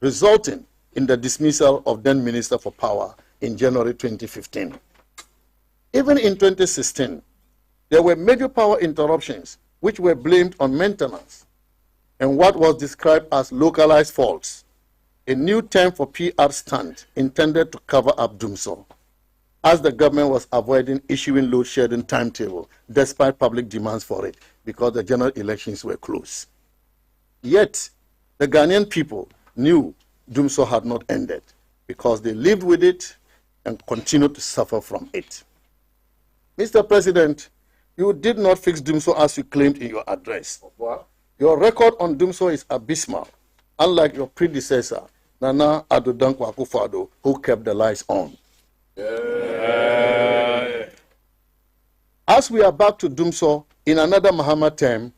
resulting in the dismissal of then Minister for Power in January 2015. Even in 2016, there were major power interruptions which were blamed on maintenance and what was described as localized faults, a new term for PR stunt intended to cover up dumsor, as the government was avoiding issuing load shedding timetable despite public demands for it because the general elections were close. Yet, the Ghanaian people knew dumsor had not ended because they lived with it and continued to suffer from it. Mr. President, you did not fix dumsor as you claimed in your address. What? Your record on dumsor is abysmal, unlike your predecessor, Nana Addo Dankwa Akufo-Addo, who kept the lights on. Yeah. As we are back to dumsor in another Mahama term,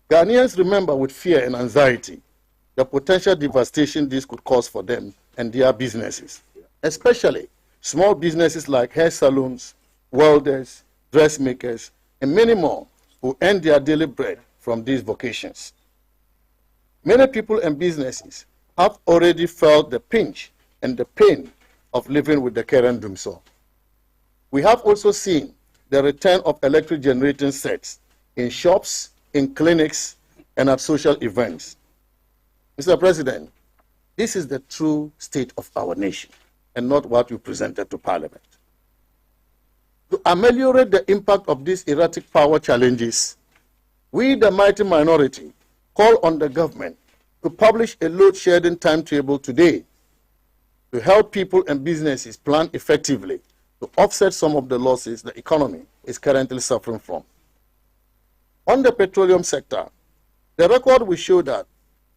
Ghanaians remember with fear and anxiety the potential devastation this could cause for them and their businesses, especially small businesses like hair salons, welders, dressmakers, and many more who earn their daily bread from these vocations. Many people and businesses have already felt the pinch and the pain of living with the current dumsor. We have also seen the return of electric generating sets in shops, in clinics, and at social events. Mr. President, this is the true state of our nation and not what you presented to Parliament. To ameliorate the impact of these erratic power challenges, we, the mighty minority, call on the government to publish a load shedding timetable today to help people and businesses plan effectively to offset some of the losses the economy is currently suffering from. On the petroleum sector, the record will show that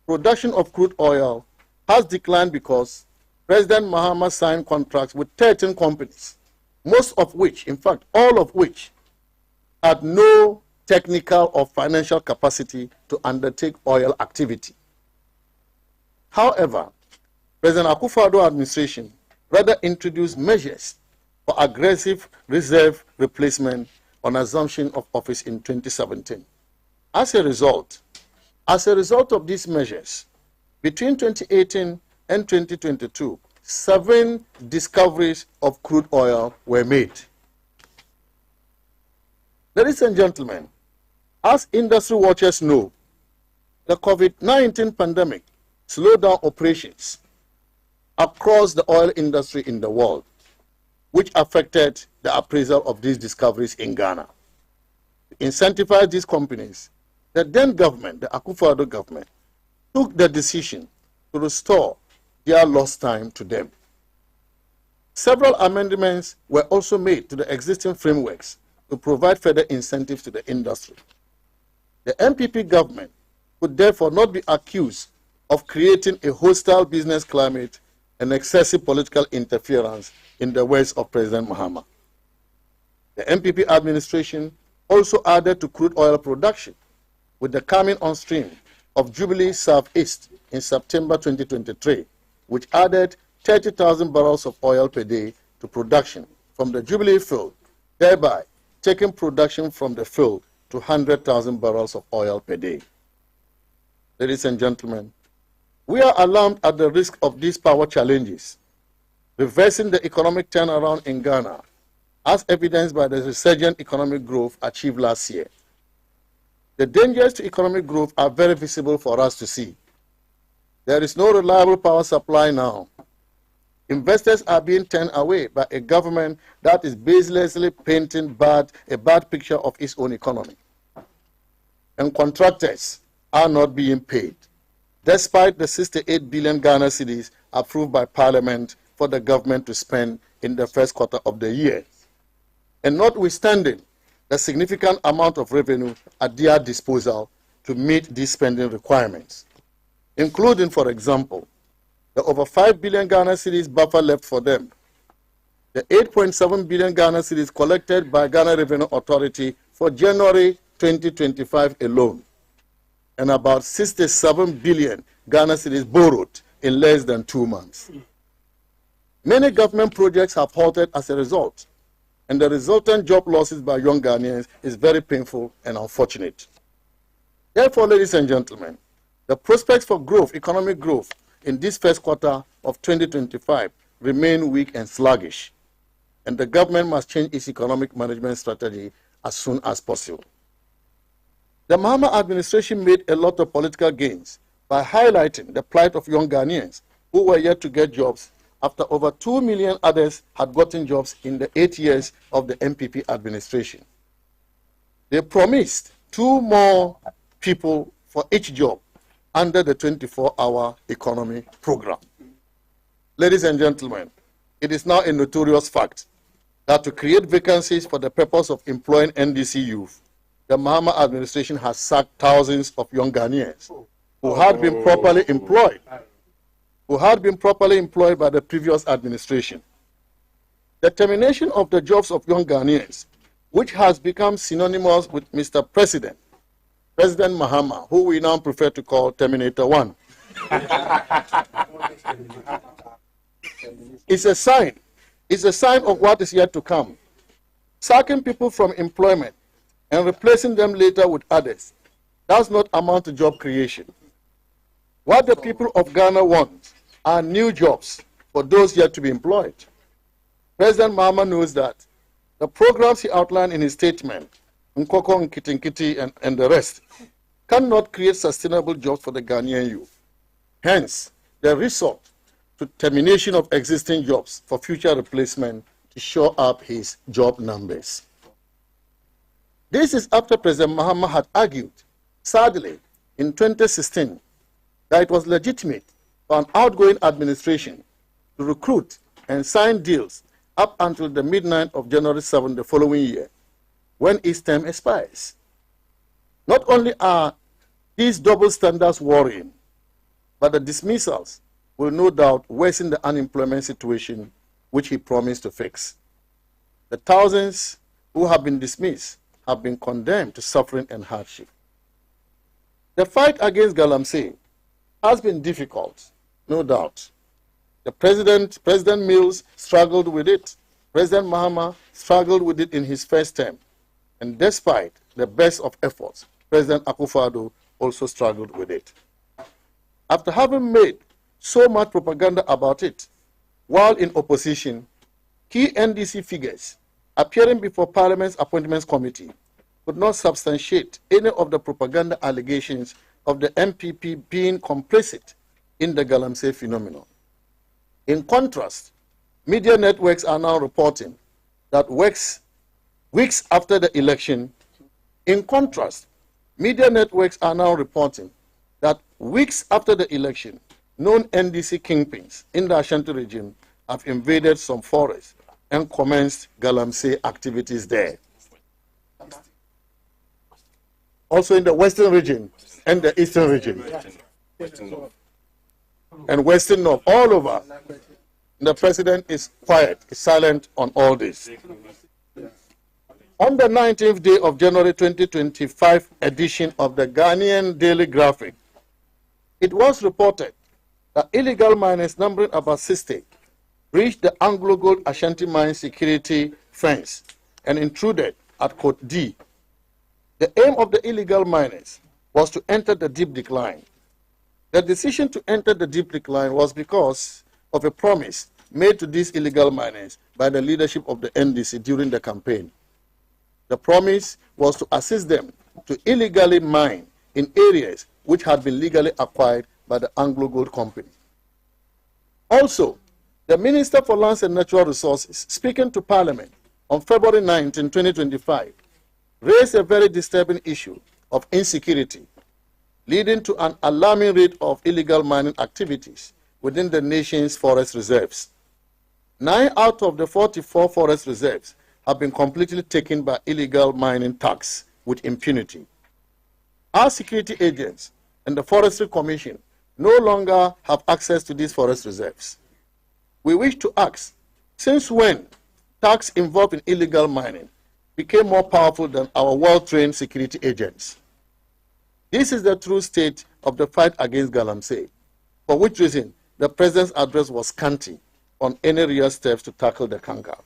production of crude oil has declined because President Mahama signed contracts with 13 companies, most of which, in fact, all of which, had no technical or financial capacity to undertake oil activity. However, President Akufo-Addo administration rather introduced measures for aggressive reserve replacement on assumption of office in 2017. As a result of these measures, between 2018 and 2022, 7 discoveries of crude oil were made. Ladies and gentlemen, as industry watchers know, the COVID-19 pandemic slowed down operations across the oil industry in the world, which affected the appraisal of these discoveries in Ghana. To incentivize these companies, the then government, the Akufo-Addo government, took the decision to restore their lost time to them. Several amendments were also made to the existing frameworks to provide further incentives to the industry. The NPP government could therefore not be accused of creating a hostile business climate and excessive political interference in the words of President Mahama. The NPP administration also added to crude oil production with the coming on stream of Jubilee Southeast in September 2023, which added 30,000 barrels of oil per day to production from the Jubilee field, thereby taking production from the field to 100,000 barrels of oil per day. Ladies and gentlemen, we are alarmed at the risk of these power challenges, reversing the economic turnaround in Ghana, as evidenced by the resurgent economic growth achieved last year. The dangers to economic growth are very visible for us to see. There is no reliable power supply now. Investors are being turned away by a government that is baselessly painting a bad picture of its own economy. And contractors are not being paid, despite the 68 billion Ghana cedis approved by Parliament for the government to spend in the first quarter of the year. And notwithstanding the significant amount of revenue at their disposal to meet these spending requirements, including, for example, the over 5 billion Ghana cedis buffer left for them, the 8.7 billion Ghana cedis collected by Ghana Revenue Authority for January 2025 alone, and about 67 billion Ghana cedis borrowed in less than 2 months. Many government projects have halted as a result, and the resultant job losses by young Ghanaians is very painful and unfortunate. Therefore, ladies and gentlemen, the prospects for growth, economic growth, in this first quarter of 2025 remain weak and sluggish, and the government must change its economic management strategy as soon as possible. The Mahama administration made a lot of political gains by highlighting the plight of young Ghanaians who were yet to get jobs after over 2 million others had gotten jobs in the 8 years of the NPP administration. They promised 2 more people for each job under the 24-hour economy program. Ladies and gentlemen, it is now a notorious fact that to create vacancies for the purpose of employing NDC youth, the Mahama administration has sacked thousands of young Ghanaians who had been properly employed, by the previous administration. The termination of the jobs of young Ghanaians, which has become synonymous with Mr. President Mahama, who we now prefer to call Terminator 1, is a sign of what is yet to come. Sacking people from employment and replacing them later with others does not amount to job creation. What the people of Ghana want are new jobs for those yet to be employed. President Mahama knows that. The programs he outlined in his statement, Nkoko, Nkitinkiti, and the rest, cannot create sustainable jobs for the Ghanaian youth. Hence, the resort to termination of existing jobs for future replacement to shore up his job numbers. This is after President Mahama had argued, sadly, in 2016, that it was legitimate for an outgoing administration to recruit and sign deals up until the midnight of January 7 the following year, when its term expires. Not only are these double standards worrying, but the dismissals will no doubt worsen the unemployment situation which he promised to fix. The thousands who have been dismissed have been condemned to suffering and hardship. The fight against galamsey has been difficult, no doubt. The President Mills struggled with it. President Mahama struggled with it in his first term. And despite the best of efforts, President Akufo-Addo also struggled with it. After having made so much propaganda about it, while in opposition, key NDC figures appearing before Parliament's Appointments Committee could not substantiate any of the propaganda allegations of the NPP being complicit in the galamsey phenomenon. In contrast, media networks are now reporting that weeks after the election, known NDC kingpins in the Ashanti region have invaded some forests and commenced galamsey activities there. Also in the western region and the eastern region. And western north, all over. The president is quiet, is silent on all this. On the 19th day of January 2025 edition of the Ghanaian Daily Graphic, it was reported that illegal miners numbering about 60 breached the Anglo Gold Ashanti Mine security fence and intruded at Cote D. The aim of the illegal miners was to enter the deep decline. The decision to enter the deep decline was because of a promise made to these illegal miners by the leadership of the NDC during the campaign. The promise was to assist them to illegally mine in areas which had been legally acquired by the Anglo Gold Company. Also, the Minister for Lands and Natural Resources, speaking to Parliament on February 19, 2025, raised a very disturbing issue of insecurity, leading to an alarming rate of illegal mining activities within the nation's forest reserves. 9 out of the 44 forest reserves have been completely taken by illegal mining thugs with impunity. Our security agents and the Forestry Commission no longer have access to these forest reserves. We wish to ask, since when thugs involved in illegal mining became more powerful than our well-trained security agents? This is the true state of the fight against galamsey, for which reason the President's address was scanty on any real steps to tackle the canker.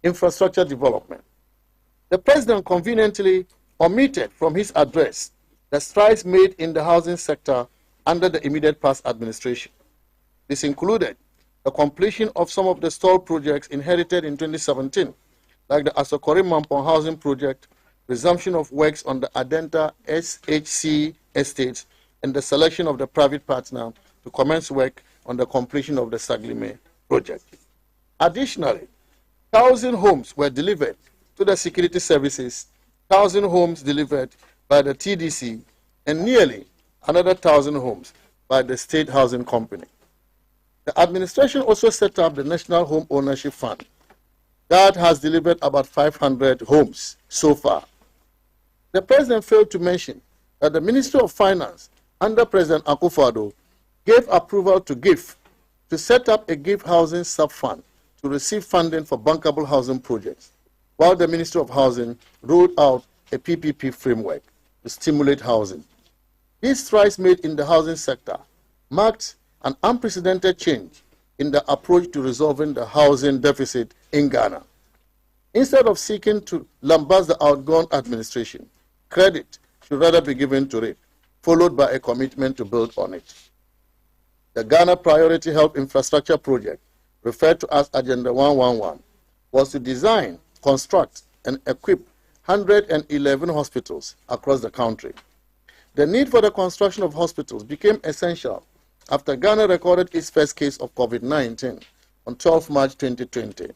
Infrastructure development. The President conveniently omitted from his address the strides made in the housing sector under the immediate past administration. This included the completion of some of the stalled projects inherited in 2017, like the Asokori Mampong housing project, resumption of works on the Adenta SHC estates, and the selection of the private partner to commence work on the completion of the Saglime project. Additionally, 1,000 homes were delivered to the security services, 1,000 homes delivered by the TDC, and nearly another 1,000 homes by the State Housing Company. The administration also set up the National Home Ownership Fund that has delivered about 500 homes so far. The President failed to mention that the Ministry of Finance under President Akufo-Addo gave approval to GIF to set up a GIF housing sub-fund to receive funding for bankable housing projects, while the Ministry of Housing rolled out a PPP framework to stimulate housing. These strides made in the housing sector marked an unprecedented change in the approach to resolving the housing deficit in Ghana. Instead of seeking to lambast the outgone administration, credit should rather be given to it, followed by a commitment to build on it. The Ghana Priority Health Infrastructure Project, referred to as Agenda 111, was to design, construct, and equip 111 hospitals across the country. The need for the construction of hospitals became essential after Ghana recorded its first case of COVID-19 on 12 March 2020.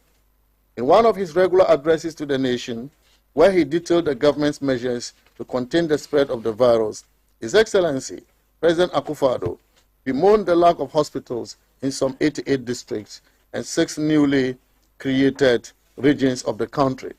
In one of his regular addresses to the nation, where he detailed the government's measures to contain the spread of the virus, His Excellency, President Akufo-Addo, bemoaned the lack of hospitals in some 88 districts and 6 newly created regions of the country,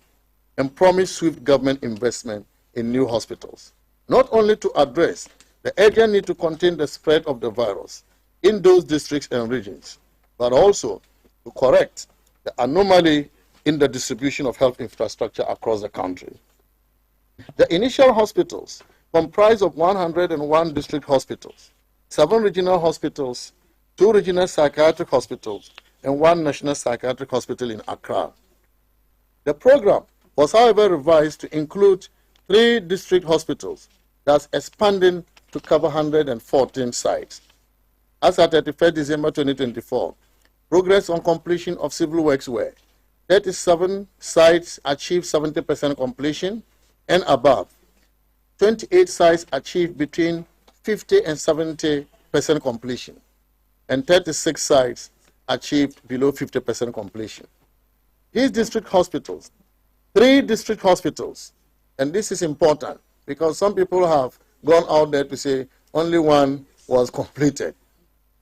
and promised swift government investment in new hospitals, not only to address the urgent need to contain the spread of the virus in those districts and regions, but also to correct the anomaly in the distribution of health infrastructure across the country. The initial hospitals comprise of 101 district hospitals, 7 regional hospitals, 2 regional psychiatric hospitals, and 1 national psychiatric hospital in Accra. The program was, however, revised to include 3 district hospitals, thus expanding to cover 114 sites. As at 31st December 2024, progress on completion of civil works were 37 sites achieved 70% completion and above, 28 sites achieved between 50 and 70% completion, and 36 sites achieved below 50% completion. These district hospitals, 3 district hospitals, and this is important because some people have gone out there to say only 1 was completed.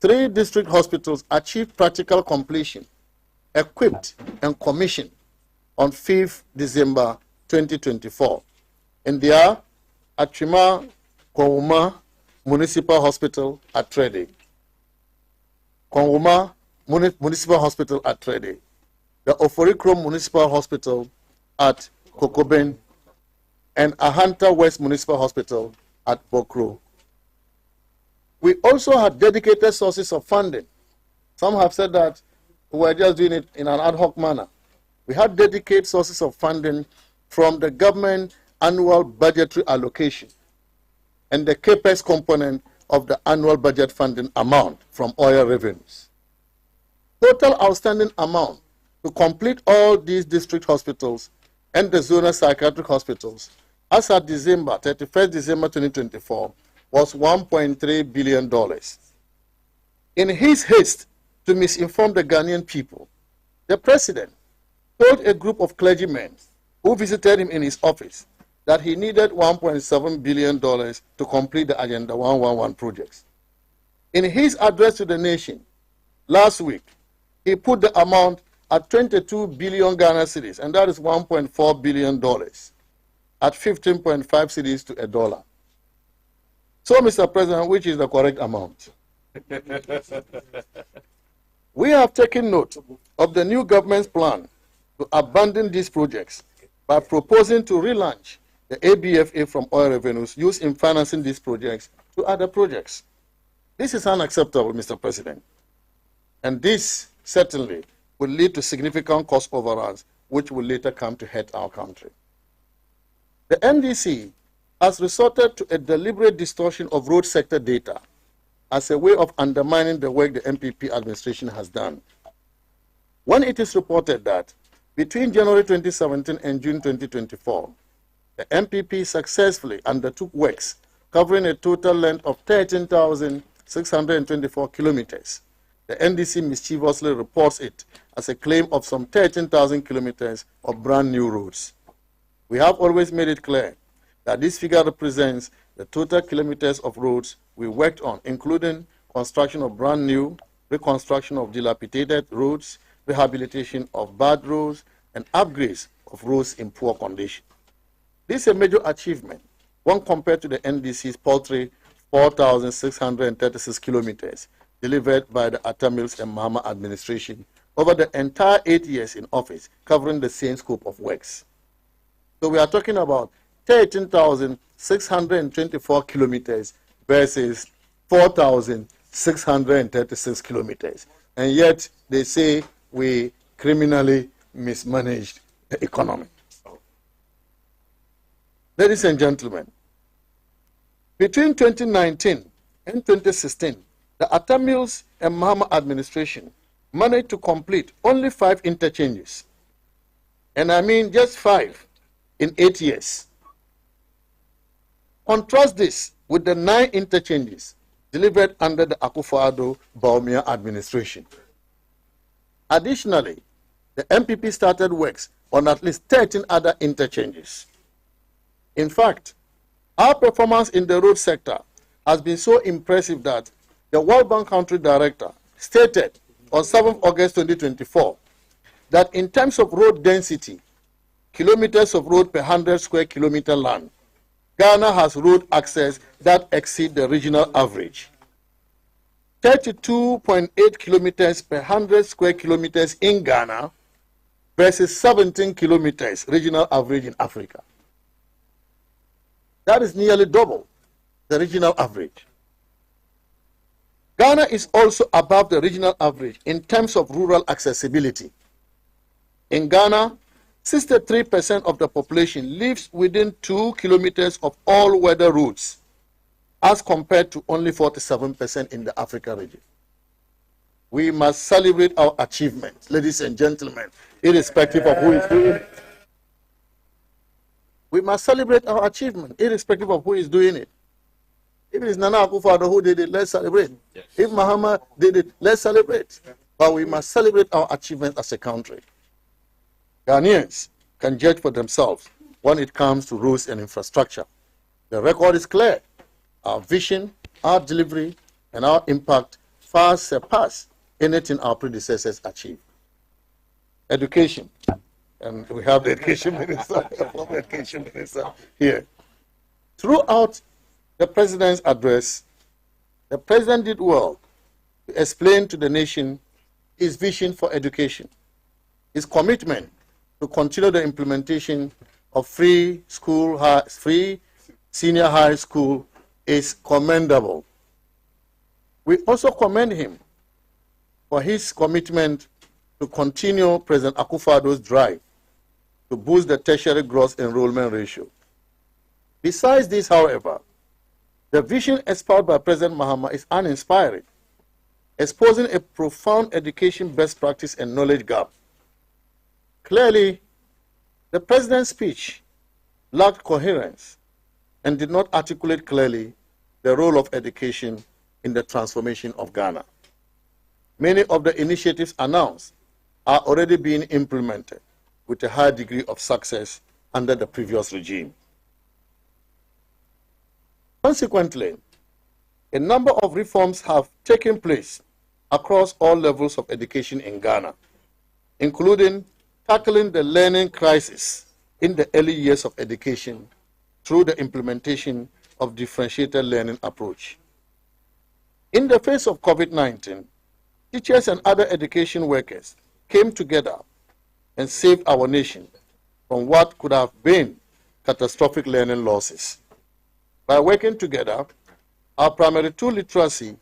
3 district hospitals achieved practical completion, equipped and commissioned on 5th December 2024. And they are Atrima Konwuma Municipal Hospital at Trede, Konwuma Municipal Hospital at Trede, the Oforikrom Municipal Hospital at Kokoben, and Ahanta West Municipal Hospital at Bokro. We also had dedicated sources of funding. Some have said that we were just doing it in an ad hoc manner. We had dedicated sources of funding from the government annual budgetary allocation and the CAPEX component of the annual budget funding amount from oil revenues. Total outstanding amount to complete all these district hospitals and the zonal psychiatric hospitals as at 31st December 2024 was $1.3 billion. In his haste to misinform the Ghanaian people, the president told a group of clergymen who visited him in his office that he needed $1.7 billion to complete the Agenda 111 projects. In his address to the nation last week, he put the amount at 22 billion Ghana cedis, and that is $1.4 billion, at 15.5 cedis to $1. So, Mr. President, which is the correct amount? We have taken note of the new government's plan to abandon these projects by proposing to relaunch the ABFA from oil revenues used in financing these projects to other projects. This is unacceptable, Mr. President, and this certainly will lead to significant cost overruns, which will later come to hurt our country. The NDC has resorted to a deliberate distortion of road sector data as a way of undermining the work the NPP administration has done. When it is reported that between January 2017 and June 2024, the NPP successfully undertook works covering a total length of 13,624 kilometers, the NDC mischievously reports it as a claim of some 13,000 kilometers of brand new roads. We have always made it clear that this figure represents the total kilometers of roads we worked on, including construction of brand new, reconstruction of dilapidated roads, rehabilitation of bad roads, and upgrades of roads in poor condition. This is a major achievement when compared to the NDC's paltry 4,636 kilometers delivered by the Atta Mills and Mahama administration over the entire 8 years in office, covering the same scope of works. So we are talking about 13,624 kilometers versus 4,636 kilometers. And yet they say we criminally mismanaged the economy. Ladies and gentlemen, between 2019 and 2016, the Atta Mills and Mahama administration managed to complete only 5 interchanges. And I mean just 5 in 8 years. Contrast this with the 9 interchanges delivered under the Akufo-Addo Bawumia administration. Additionally, the NPP started works on at least 13 other interchanges. In fact, our performance in the road sector has been so impressive that the World Bank Country Director stated on 7th August 2024 that in terms of road density, kilometers of road per 100 square kilometer land, Ghana has road access that exceed the regional average. 32.8 kilometers per 100 square kilometers in Ghana versus 17 kilometers regional average in Africa. That is nearly double the regional average. Ghana is also above the regional average in terms of rural accessibility. In Ghana, 63% of the population lives within 2 kilometers of all weather routes, as compared to only 47% in the Africa region. We must celebrate our achievements, ladies and gentlemen, irrespective of who is doing it. We must celebrate our achievement, irrespective of who is doing it. If it is Nana Akufo-Addo who did it, let's celebrate. Yes. If Mahama did it, let's celebrate. But we must celebrate our achievements as a country. Ghanaians can judge for themselves when it comes to roads and infrastructure. The record is clear. Our vision, our delivery, and our impact far surpass anything our predecessors achieved. Education. And we have the education minister, former education minister here. Throughout the president's address, the president did well to explain to the nation his vision for education, his commitment to continue the implementation of free senior high school is commendable. We also commend him for his commitment to continue President Akufo-Addo's drive to boost the tertiary gross enrollment ratio. Besides this, however, the vision espoused by President Mahama is uninspiring, exposing a profound education best practice and knowledge gap. Clearly, the president's speech lacked coherence and did not articulate clearly the role of education in the transformation of Ghana. Many of the initiatives announced are already being implemented with a high degree of success under the previous regime. Consequently, a number of reforms have taken place across all levels of education in Ghana, including tackling the learning crisis in the early years of education through the implementation of differentiated learning approach. In the face of COVID-19, teachers and other education workers came together and saved our nation from what could have been catastrophic learning losses. By working together, our primary 2 literacy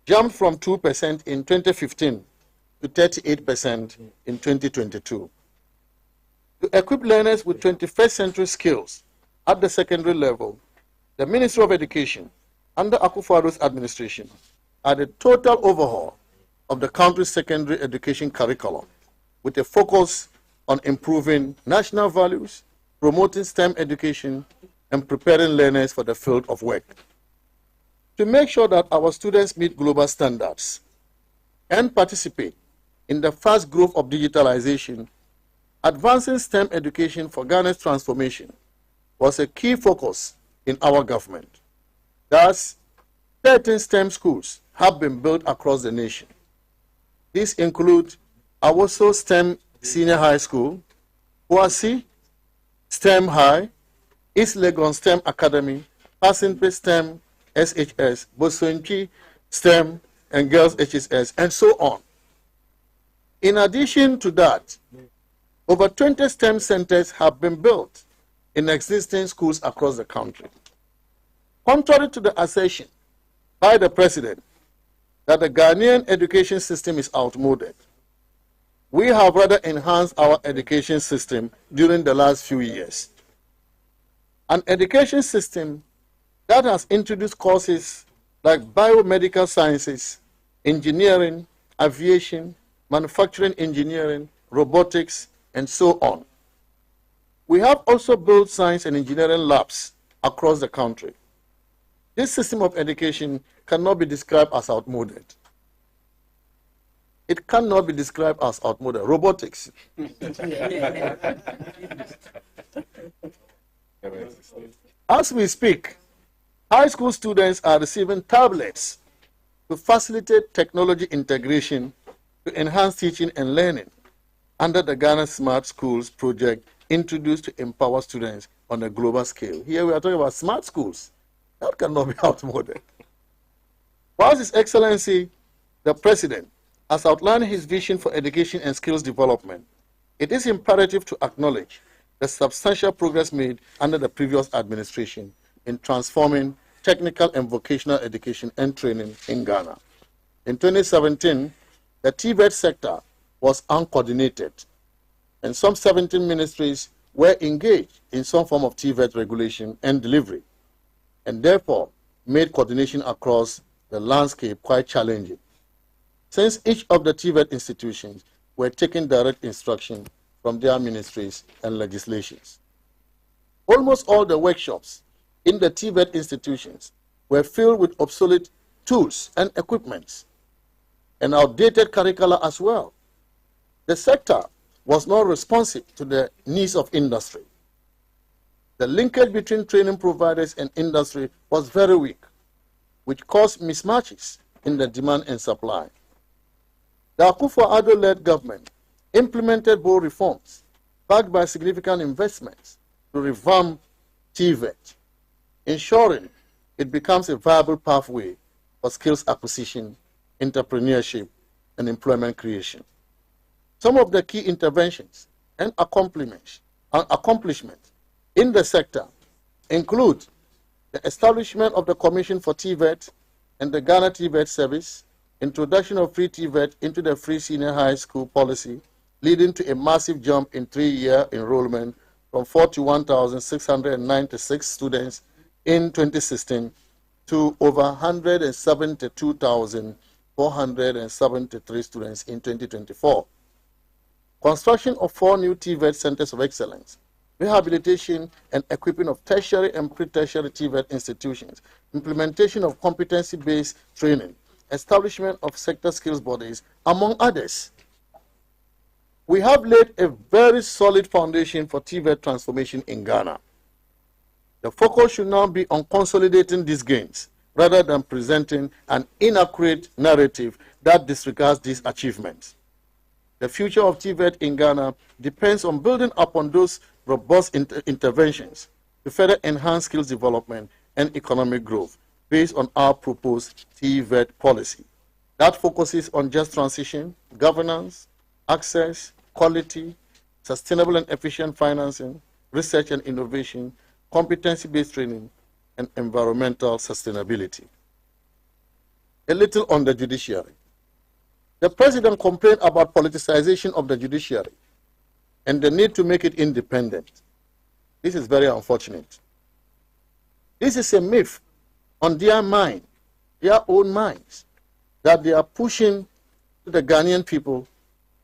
jumped from 2% in 2015 to 38% in 2022. To equip learners with 21st century skills at the secondary level, the Ministry of Education, under Akufo-Addo's administration, had a total overhaul of the country's secondary education curriculum with a focus on improving national values, promoting STEM education, and preparing learners for the field of work. To make sure that our students meet global standards and participate in the fast growth of digitalization, advancing STEM education for Ghana's transformation was a key focus in our government. Thus, 13 STEM schools have been built across the nation. These include Awoso STEM Senior High School, Huasi STEM High, East Legon STEM Academy, Pasinpe STEM SHS, Bosonchi STEM and Girls HSS, and so on. In addition to that, over 20 STEM centers have been built in existing schools across the country. Contrary to the assertion by the President that the Ghanaian education system is outmoded, we have rather enhanced our education system during the last few years. An education system that has introduced courses like biomedical sciences, engineering, aviation, manufacturing engineering, robotics, and so on. We have also built science and engineering labs across the country. This system of education cannot be described as outmoded. It cannot be described as outmoded. Robotics. As we speak, high school students are receiving tablets to facilitate technology integration to enhance teaching and learning under the Ghana Smart Schools project introduced to empower students on a global scale. Here we are talking about smart schools. That cannot be outmoded. Whilst His Excellency, the President, has outlined his vision for education and skills development, it is imperative to acknowledge the substantial progress made under the previous administration in transforming technical and vocational education and training in Ghana. In 2017, the TVET sector was uncoordinated, and some 17 ministries were engaged in some form of TVET regulation and delivery, and therefore made coordination across the landscape quite challenging, since each of the TVET institutions were taking direct instruction from their ministries and legislations. Almost all the workshops in the TVET institutions were filled with obsolete tools and equipments, and outdated curricula as well. The sector was not responsive to the needs of industry. The linkage between training providers and industry was very weak, which caused mismatches in the demand and supply. The Akufo-Addo-led government implemented bold reforms backed by significant investments to revamp TVET, ensuring it becomes a viable pathway for skills acquisition, entrepreneurship, and employment creation. Some of the key interventions and accomplishments in the sector include the establishment of the Commission for TVET and the Ghana TVET Service, introduction of free TVET into the free senior high school policy, leading to a massive jump in 3-year enrollment from 41,696 students in 2016 to over 172,473 students in 2024. Construction of 4 new TVET Centers of Excellence rehabilitation and equipping of tertiary and pre-tertiary TVET institutions, implementation of competency-based training, establishment of sector skills bodies, among others. We have laid a very solid foundation for TVET transformation in Ghana. The focus should now be on consolidating these gains rather than presenting an inaccurate narrative that disregards these achievements. The future of TVET in Ghana depends on building upon those robust interventions to further enhance skills development and economic growth based on our proposed TVET policy that focuses on just transition, governance, access, quality, sustainable and efficient financing, research and innovation, competency-based training, and environmental sustainability. A little on the judiciary. The president complained about politicization of the judiciary and the need to make it independent. This is very unfortunate. This is a myth on their mind, their own minds, that they are pushing to the Ghanaian people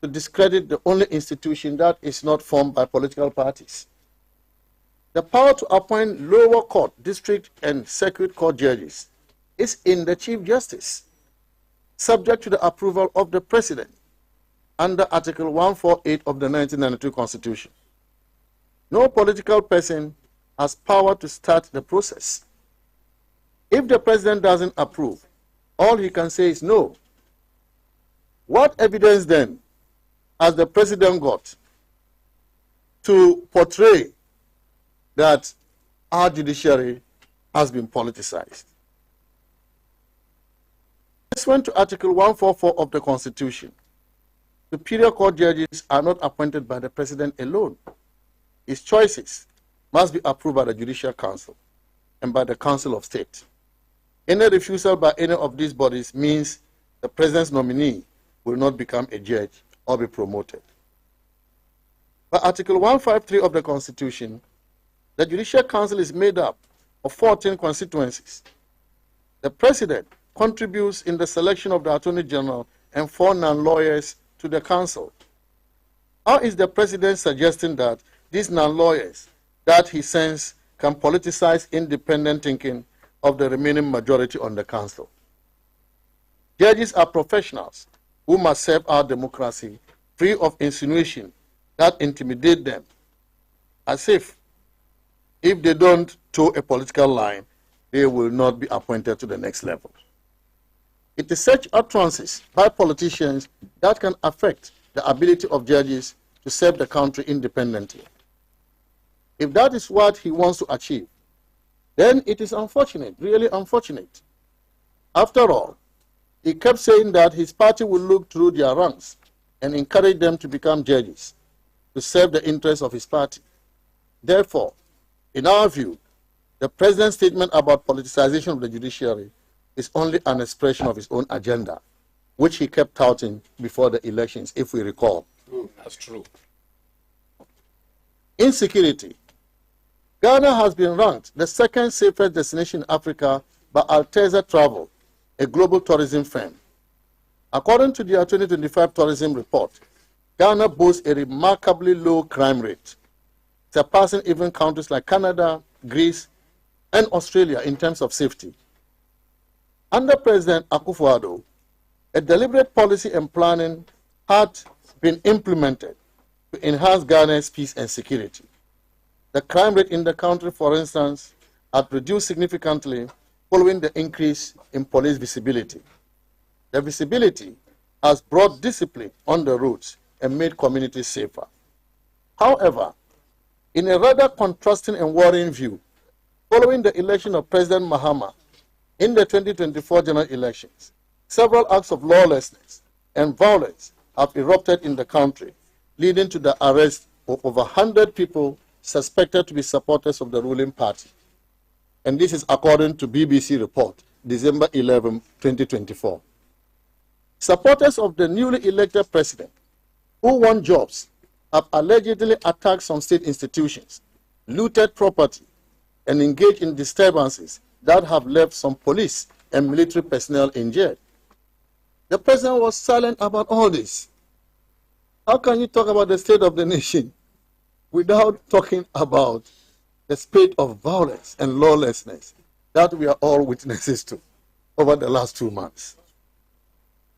to discredit the only institution that is not formed by political parties. The power to appoint lower court, district, and circuit court judges is in the Chief Justice, subject to the approval of the President under Article 148 of the 1992 Constitution. No political person has power to start the process. If the President doesn't approve, all he can say is no. What evidence then has the President got to portray that our judiciary has been politicized? Let's went to Article 144 of the Constitution. Superior Court judges are not appointed by the President alone. His choices must be approved by the Judicial Council and by the Council of State. Any refusal by any of these bodies means the President's nominee will not become a judge or be promoted. By Article 153 of the Constitution, the Judicial Council is made up of 14 constituencies. The President contributes in the selection of the Attorney General and 4 non-lawyers to the Council. How is the President suggesting that these non-lawyers that he sends can politicize independent thinking of the remaining majority on the Council? Judges are professionals who must serve our democracy free of insinuation that intimidate them, as if they don't toe a political line, they will not be appointed to the next level. It is such utterances by politicians that can affect the ability of judges to serve the country independently. If that is what he wants to achieve, then it is unfortunate, really unfortunate. After all, he kept saying that his party will look through their ranks and encourage them to become judges, to serve the interests of his party. Therefore, in our view, the President's statement about politicization of the judiciary is only an expression of his own agenda, which he kept touting before the elections, if we recall. That's true. Insecurity. Ghana has been ranked the 2nd safest destination in Africa by Alteza Travel, a global tourism firm. According to their 2025 tourism report, Ghana boasts a remarkably low crime rate, surpassing even countries like Canada, Greece, and Australia in terms of safety. Under President Akufo-Addo, a deliberate policy and planning had been implemented to enhance Ghana's peace and security. The crime rate in the country, for instance, had reduced significantly following the increase in police visibility. The visibility has brought discipline on the roads and made communities safer. However, in a rather contrasting and worrying view, following the election of President Mahama in the 2024 general elections, several acts of lawlessness and violence have erupted in the country, leading to the arrest of over 100 people suspected to be supporters of the ruling party. And this is according to BBC report, December 11, 2024. Supporters of the newly elected president, who won jobs, have allegedly attacked some state institutions, looted property, and engaged in disturbances that have left some police and military personnel injured. The president was silent about all this. How can you talk about the state of the nation without talking about the spate of violence and lawlessness that we are all witnesses to over the last 2 months.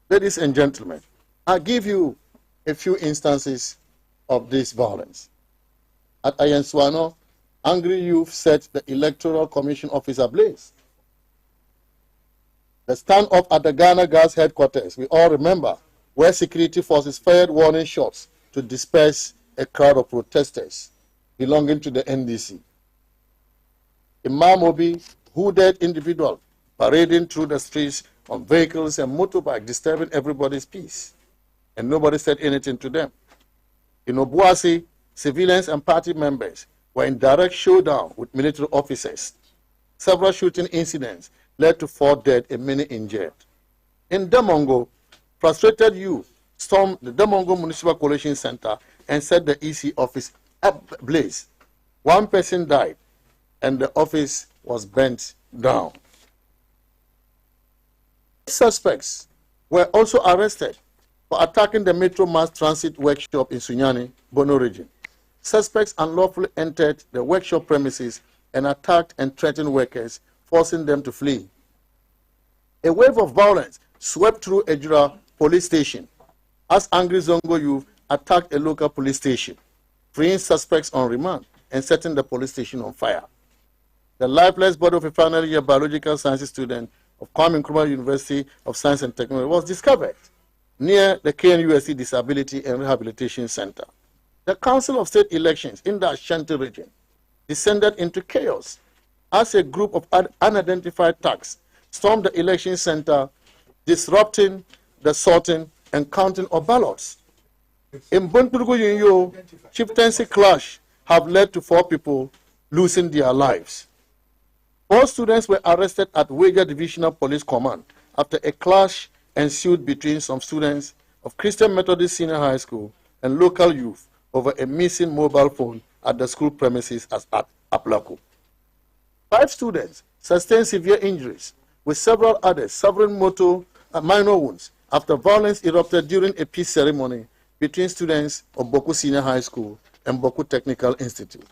Ladies and gentlemen, I'll give you a few instances of this violence. At Ayenswano, angry youth set the Electoral Commission office ablaze. The stand-up at the Ghana Gas headquarters, we all remember, where security forces fired warning shots to disperse a crowd of protesters belonging to the NDC. Imam Obi, hooded individual, parading through the streets on vehicles and motorbikes, disturbing everybody's peace. And nobody said anything to them. In Obuasi, civilians and party members were in direct showdown with military officers. Several shooting incidents led to 4 dead and many injured. In Damongo, frustrated youth stormed the Damongo Municipal Coalition Center and set the EC office ablaze. 1 person died and the office was burnt down. Suspects were also arrested for attacking the Metro Mass Transit workshop in Sunyani, Bono region. Suspects unlawfully entered the workshop premises and attacked and threatened workers, forcing them to flee. A wave of violence swept through Ejura police station as angry Zongo youth attacked a local police station, freeing suspects on remand and setting the police station on fire. The lifeless body of a final year biological sciences student of Kwame Nkrumah University of Science and Technology was discovered near the KNUSC Disability and Rehabilitation Center. The Council of State Elections in the Ashanti region descended into chaos as a group of unidentified thugs stormed the election center, disrupting the sorting and counting of ballots. In Bunturugu Yunyo, chieftaincy clash have led to 4 people losing their lives. 4 students were arrested at Wega Divisional Police Command after a clash ensued between some students of Christian Methodist Senior High School and local youth over a missing mobile phone at the school premises at Aplako. 5 students sustained severe injuries, with several others suffering minor wounds after violence erupted during a peace ceremony between students of Boku Senior High School and Boku Technical Institute.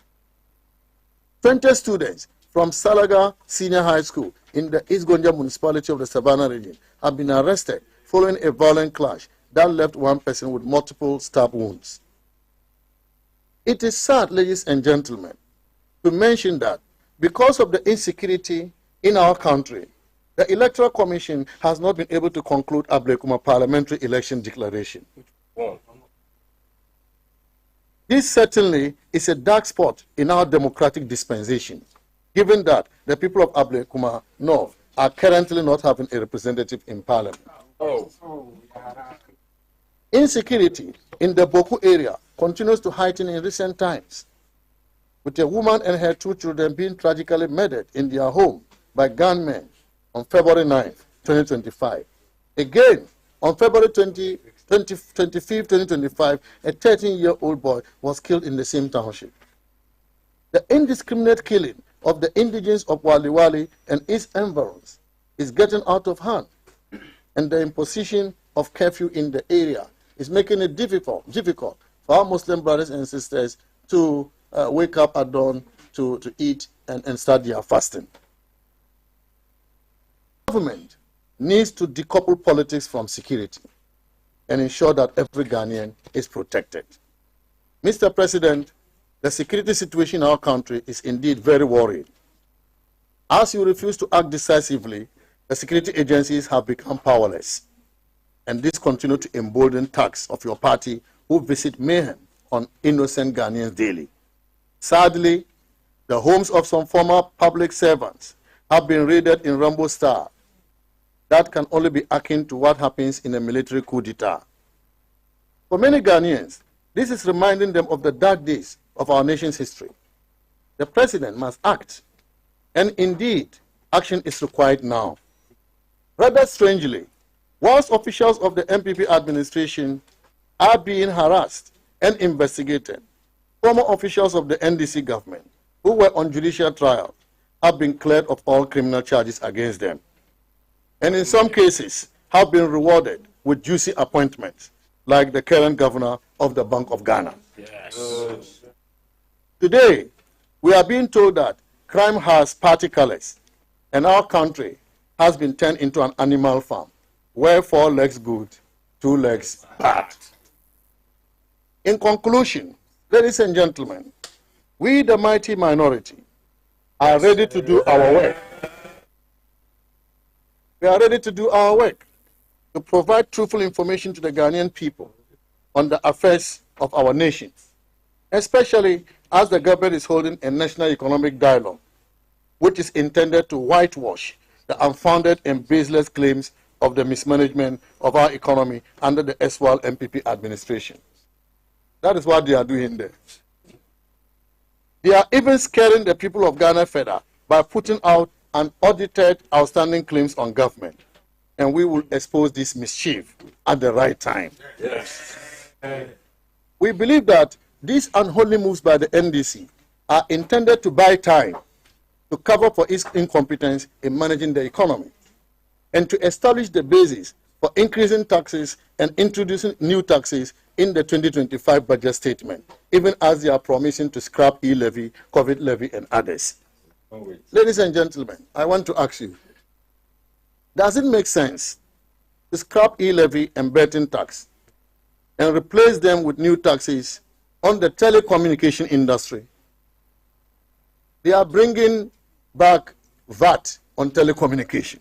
20 students from Salaga Senior High School in the East Gonja municipality of the Savannah region have been arrested following a violent clash that left 1 person with multiple stab wounds. It is sad, ladies and gentlemen, to mention that because of the insecurity in our country, the Electoral Commission has not been able to conclude Ablekuma parliamentary election declaration. This certainly is a dark spot in our democratic dispensation, given that the people of Ablekuma North are currently not having a representative in parliament. Insecurity in the Boku area continues to heighten in recent times, with a woman and her 2 children being tragically murdered in their home by gunmen on February 9, 2025. Again, on February 25, 2025, a 13-year-old boy was killed in the same township. The indiscriminate killing of the indigents of Waliwali and its environs is getting out of hand, and the imposition of curfew in the area is making it difficult for our Muslim brothers and sisters to wake up at dawn to eat and start their fasting. The government needs to decouple politics from security and ensure that every Ghanaian is protected. Mr. President, the security situation in our country is indeed very worrying. As you refuse to act decisively, the security agencies have become powerless, and this continues to embolden thugs of your party who visit mayhem on innocent Ghanaians daily. Sadly, the homes of some former public servants have been raided in Rambo style. That can only be akin to what happens in a military coup d'etat. For many Ghanaians, this is reminding them of the dark days of our nation's history. The president must act, and indeed, action is required now. Rather strangely, whilst officials of the NPP administration are being harassed and investigated, former officials of the NDC government who were on judicial trial have been cleared of all criminal charges against them, and in some cases have been rewarded with juicy appointments, like the current governor of the Bank of Ghana. Yes. Today, we are being told that crime has party colors, and our country has been turned into an animal farm, where 4 legs good, 2 legs bad. In conclusion, ladies and gentlemen, we, the mighty minority, are ready to do our work. We are ready to do our work, to provide truthful information to the Ghanaian people on the affairs of our nation, especially as the government is holding a national economic dialogue, which is intended to whitewash the unfounded and baseless claims of the mismanagement of our economy under the erstwhile NPP administration. That is what they are doing there. They are even scaring the people of Ghana further by putting out unaudited outstanding claims on government. And we will expose this mischief at the right time. Yes. We believe that these unholy moves by the NDC are intended to buy time to cover for its incompetence in managing the economy and to establish the basis for increasing taxes and introducing new taxes in the 2025 budget statement, even as they are promising to scrap e-levy, COVID levy, and others. Ladies and gentlemen, I want to ask you, does it make sense to scrap e-levy and betting tax and replace them with new taxes on the telecommunication industry? They are bringing back VAT on telecommunication.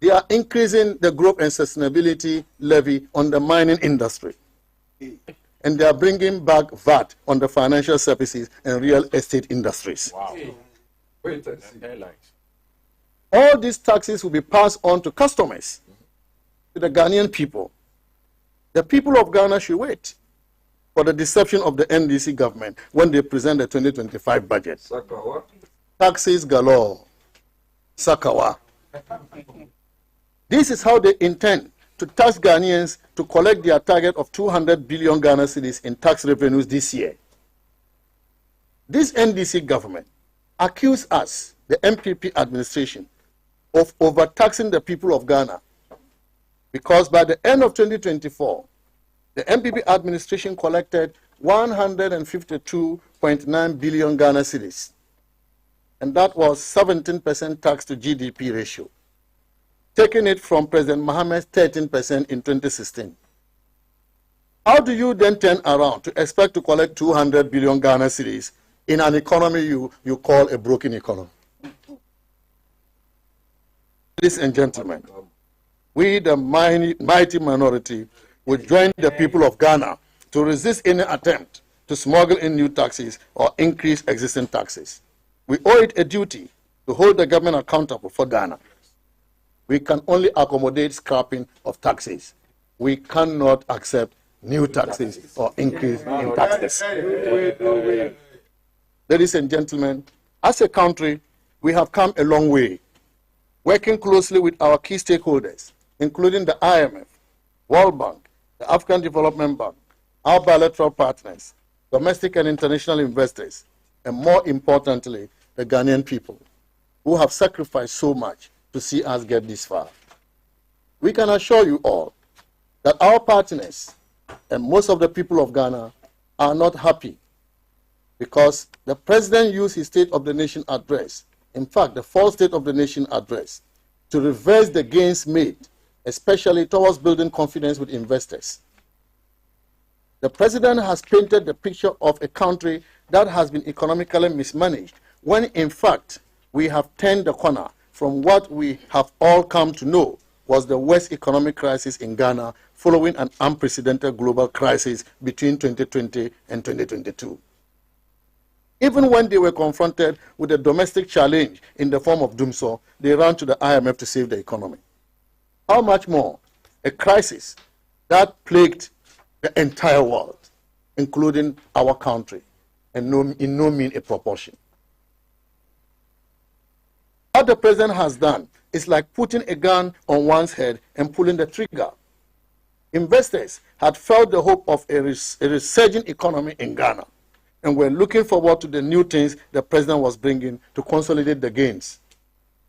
They are increasing the growth and sustainability levy on the mining industry. And they are bringing back VAT on the financial services and real estate industries. Wow. Wait and see. All these taxes will be passed on to customers, to the Ghanaian people. The people of Ghana should wait for the deception of the NDC government when they present the 2025 budget. Sakawa. Taxes galore. Sakawa. This is how they intend to tax Ghanaians to collect their target of 200 billion Ghana cedis in tax revenues this year. This NDC government accused us, the NPP administration, of overtaxing the people of Ghana, because by the end of 2024, the NPP administration collected 152.9 billion Ghana cedis, and that was 17% tax to GDP ratio, taking it from President Mohammed's 13% in 2016. How do you then turn around to expect to collect 200 billion Ghana cedis in an economy you call a broken economy? Ladies and gentlemen, we, the mighty minority, will join the people of Ghana to resist any attempt to smuggle in new taxes or increase existing taxes. We owe it a duty to hold the government accountable for Ghana. We can only accommodate scrapping of taxes. We cannot accept new taxes or increase in taxes. Ladies and gentlemen, as a country, we have come a long way, working closely with our key stakeholders, including the IMF, World Bank, the African Development Bank, our bilateral partners, domestic and international investors, and more importantly, the Ghanaian people, who have sacrificed so much to see us get this far. We can assure you all that our partners and most of the people of Ghana are not happy because the president used his State of the Nation address, in fact, the false State of the Nation address, to reverse the gains made, especially towards building confidence with investors. The president has painted the picture of a country that has been economically mismanaged, when in fact we have turned the corner from what we have all come to know was the worst economic crisis in Ghana following an unprecedented global crisis between 2020 and 2022. Even when they were confronted with a domestic challenge in the form of dumsor, they ran to the IMF to save the economy. How much more a crisis that plagued the entire world, including our country, and in no mean a proportion. What the president has done is like putting a gun on one's head and pulling the trigger. Investors had felt the hope of a resurging economy in Ghana and were looking forward to the new things the president was bringing to consolidate the gains.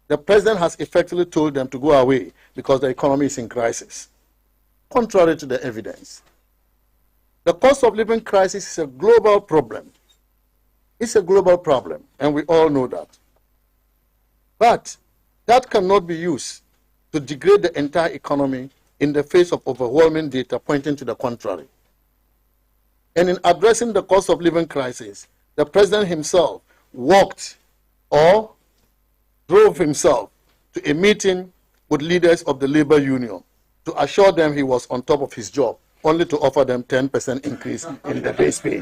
The president has effectively told them to go away because the economy is in crisis, contrary to the evidence. The cost of living crisis is a global problem. It's a global problem, and we all know that. But that cannot be used to degrade the entire economy in the face of overwhelming data pointing to the contrary. And in addressing the cost of living crisis, the president himself walked or drove himself to a meeting with leaders of the labor union to assure them he was on top of his job, only to offer them 10% increase in the base pay.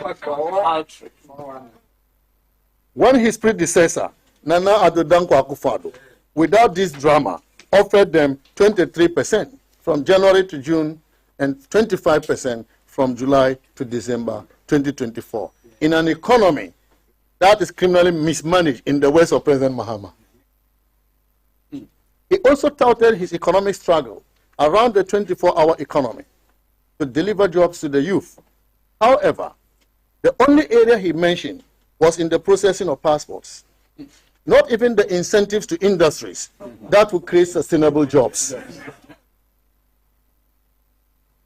When his predecessor, Nana Addo Dankwa Akufo-Addo, without this drama, offered them 23% from January to June and 25% from July to December 2024, in an economy that is criminally mismanaged in the words of President Mahama. He also touted his economic struggle around the 24-hour economy to deliver jobs to the youth. However, the only area he mentioned was in the processing of passports, not even the incentives to industries that will create sustainable jobs.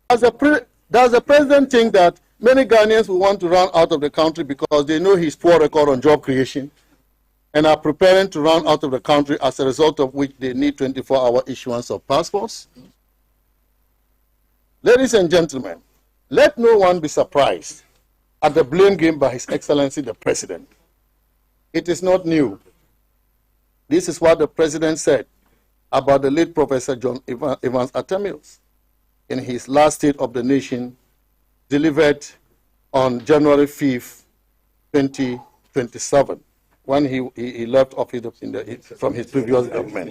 Does the president think that many Ghanaians will want to run out of the country because they know his poor record on job creation and are preparing to run out of the country, as a result of which they need 24-hour issuance of passports? Ladies and gentlemen, let no one be surprised at the blame game by His Excellency the President. It is not new. This is what the President said about the late Professor John Evans Atta-Mills in his last State of the Nation, delivered on January 5th, 2027, when he left office from his previous government.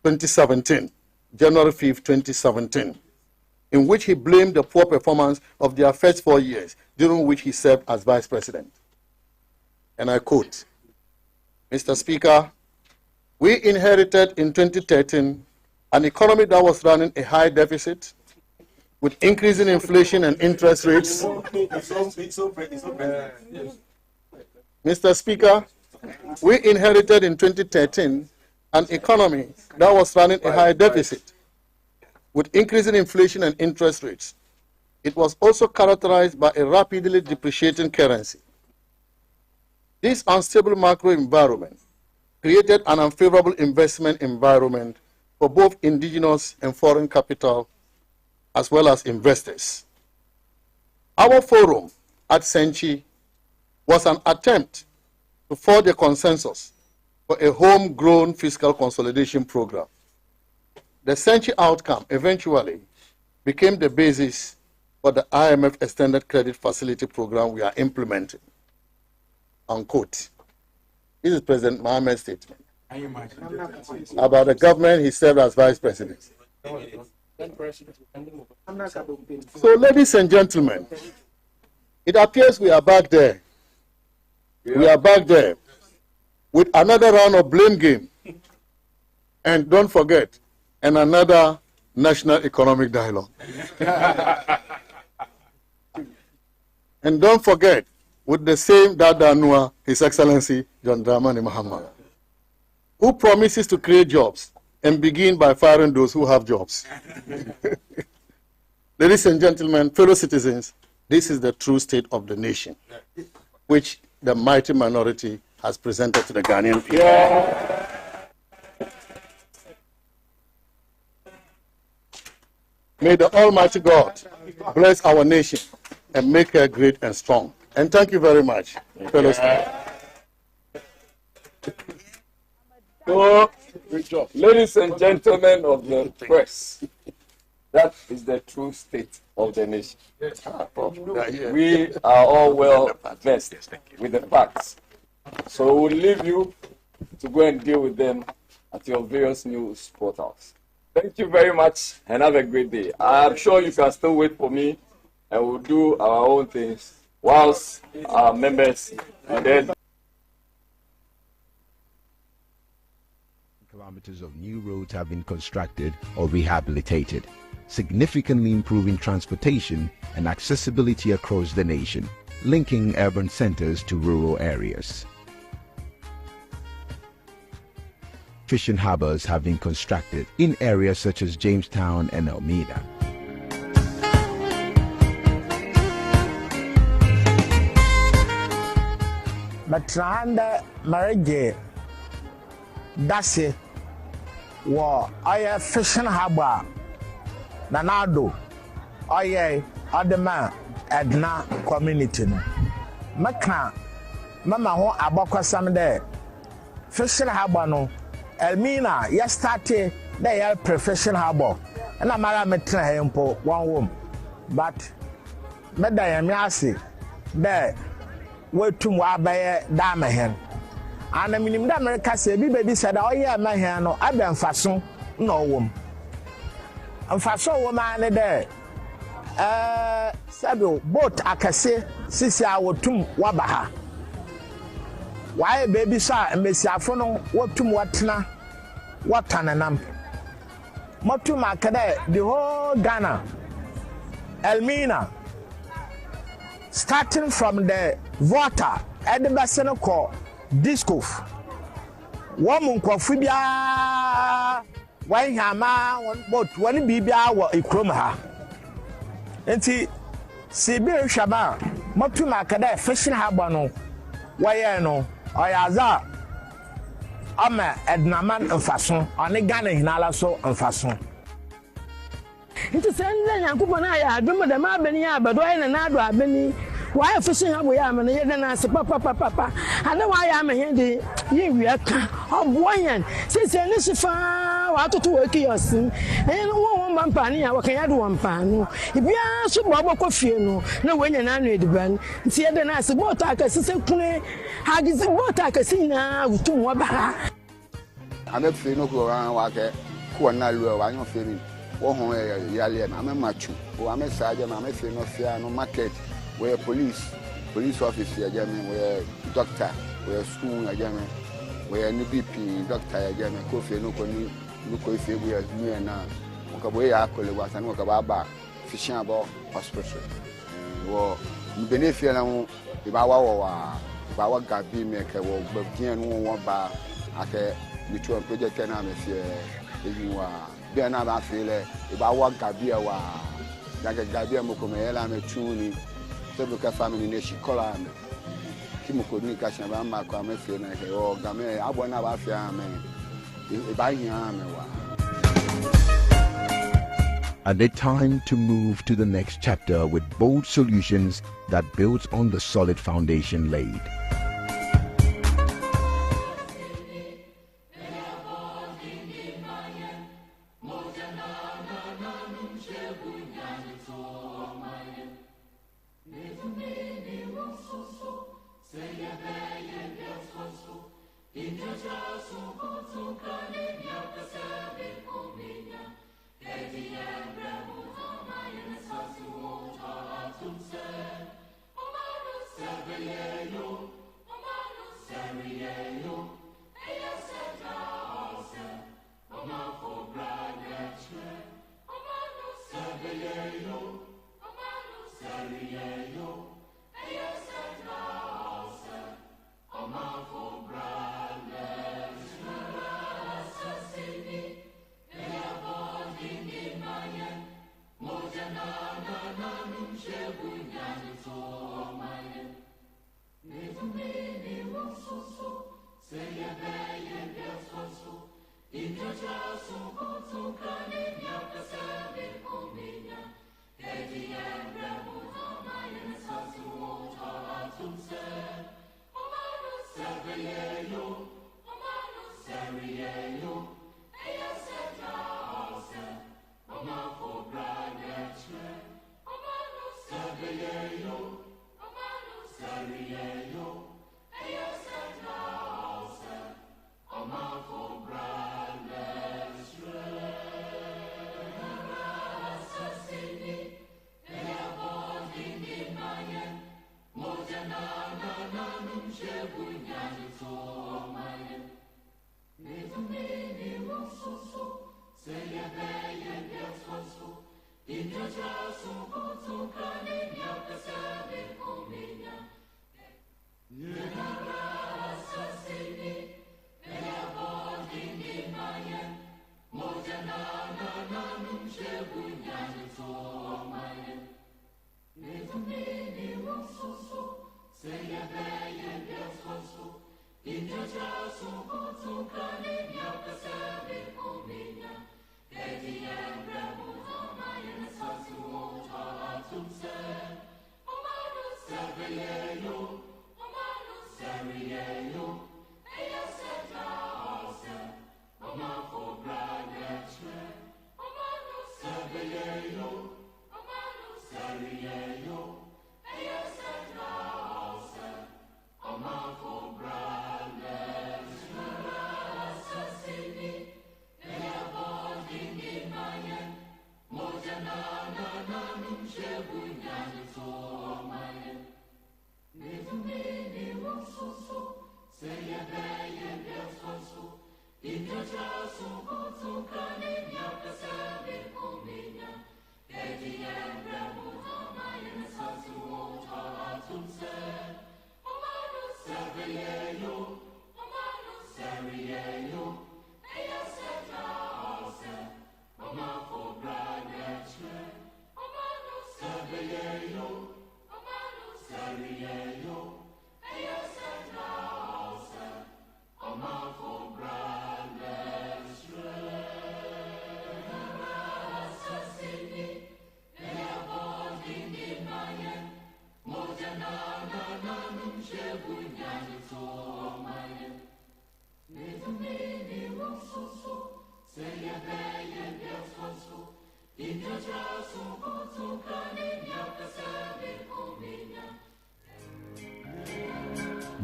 2017, January 5th, 2017, in which he blamed the poor performance of their first 4 years, during which he served as Vice President. And I quote, Mr. Speaker, we inherited in 2013 an economy that was running a high deficit, with increasing inflation and interest rates. Mr. Speaker, we inherited in 2013 an economy that was running a high deficit, with increasing inflation and interest rates. It was also characterized by a rapidly depreciating currency. This unstable macro environment created an unfavorable investment environment for both indigenous and foreign capital, as well as investors. Our forum at Senchi was an attempt to forge a consensus for a homegrown fiscal consolidation program. The Senchi outcome eventually became the basis for the IMF Extended Credit Facility program we are implementing. Unquote. This is President Mohammed's statement about the government he served as Vice President. So, ladies and gentlemen, it appears we are back there. We are back there with another round of blame game. And don't forget, and another national economic dialogue. And don't forget, with the same Dada Nua, His Excellency John Dramani Mahama, who promises to create jobs and begin by firing those who have jobs. Ladies and gentlemen, fellow citizens, this is the true state of the nation, which the mighty minority has presented to the Ghanaian people. Yeah. May the Almighty God bless our nation and make her great and strong. And thank you very much, fellows. So, good job. Ladies and gentlemen of the press, that is the true state of the nation. We are all well versed with the facts. So we'll leave you to go and deal with them at your various news portals. Thank you very much and have a great day. I'm sure you can still wait for me and we'll do our own things whilst our members are there. Kilometers of new roads have been constructed or rehabilitated, significantly improving transportation and accessibility across the nation, linking urban centers to rural areas. Fishing harbors have been constructed in areas such as Jamestown and Elmina. Metranda marriage dase wo oye fishing harbor nanado oye odema edna community no maka mama ho abokosam de fishing harbor no elmina ya starte de ya professional harbor na mara metra hempo one room but meda ya mi ase de wetum wa baye da mahen ana minim da America se bi baby said oye mahen no abemfaso na owom amfaso wo ma ne de sabe boat akase sisi a wotum wabaha why baby sa mesiafo no wotum watena watananam motum akade the whole Ghana Elmina starting from the water edebaseno ko disco womun kofu bia wan hama won boat woni bibia wo ekrom ha enti sibi hwaba motum akade fishing harbor no waye no oyaza ama ednaman mfaso oni Ghana hinala so mfaso nti sende nyankopɔ na ya adwom de ma abani ya abado ayi na ado abani wa ya fishing habo ya amana ye de na se papa ane wa ya amhe de ye wi aka oboyan sisi ne sifa wa toto wa ki yosin no wo mampani ya wa kan ya do wampano ibia so bobo ko fie no na wenya na anu ediban nti ye de na se bota aka sise kune hagizi bota aka sina utum wa bara ame fe no ko wa ke ko na lu wa nyo fe mi wo hon yale na ame machu o ame saje na ame fe no fia no market where police officer ajame where doctor where school ajame where NPP doctor ajame ko fe no ko ni ko fe bu ya ni na o ka boye akole wa san o ka ba fishing about hospital wo benefit na wo ba wa gabi me ke wo gbagin no wo ba ake mutual project na me fie eyiwa bia na ba fele ba wa gabi wa daga gabi mo ko me yela me tuni sebe ka family ne shikola me kimoko ni ka shaba ma ko me fie na ke o ga me abo na ba fie ame e ba hin ame wa. And it's time to move to the next chapter with bold solutions that builds on the solid foundation laid.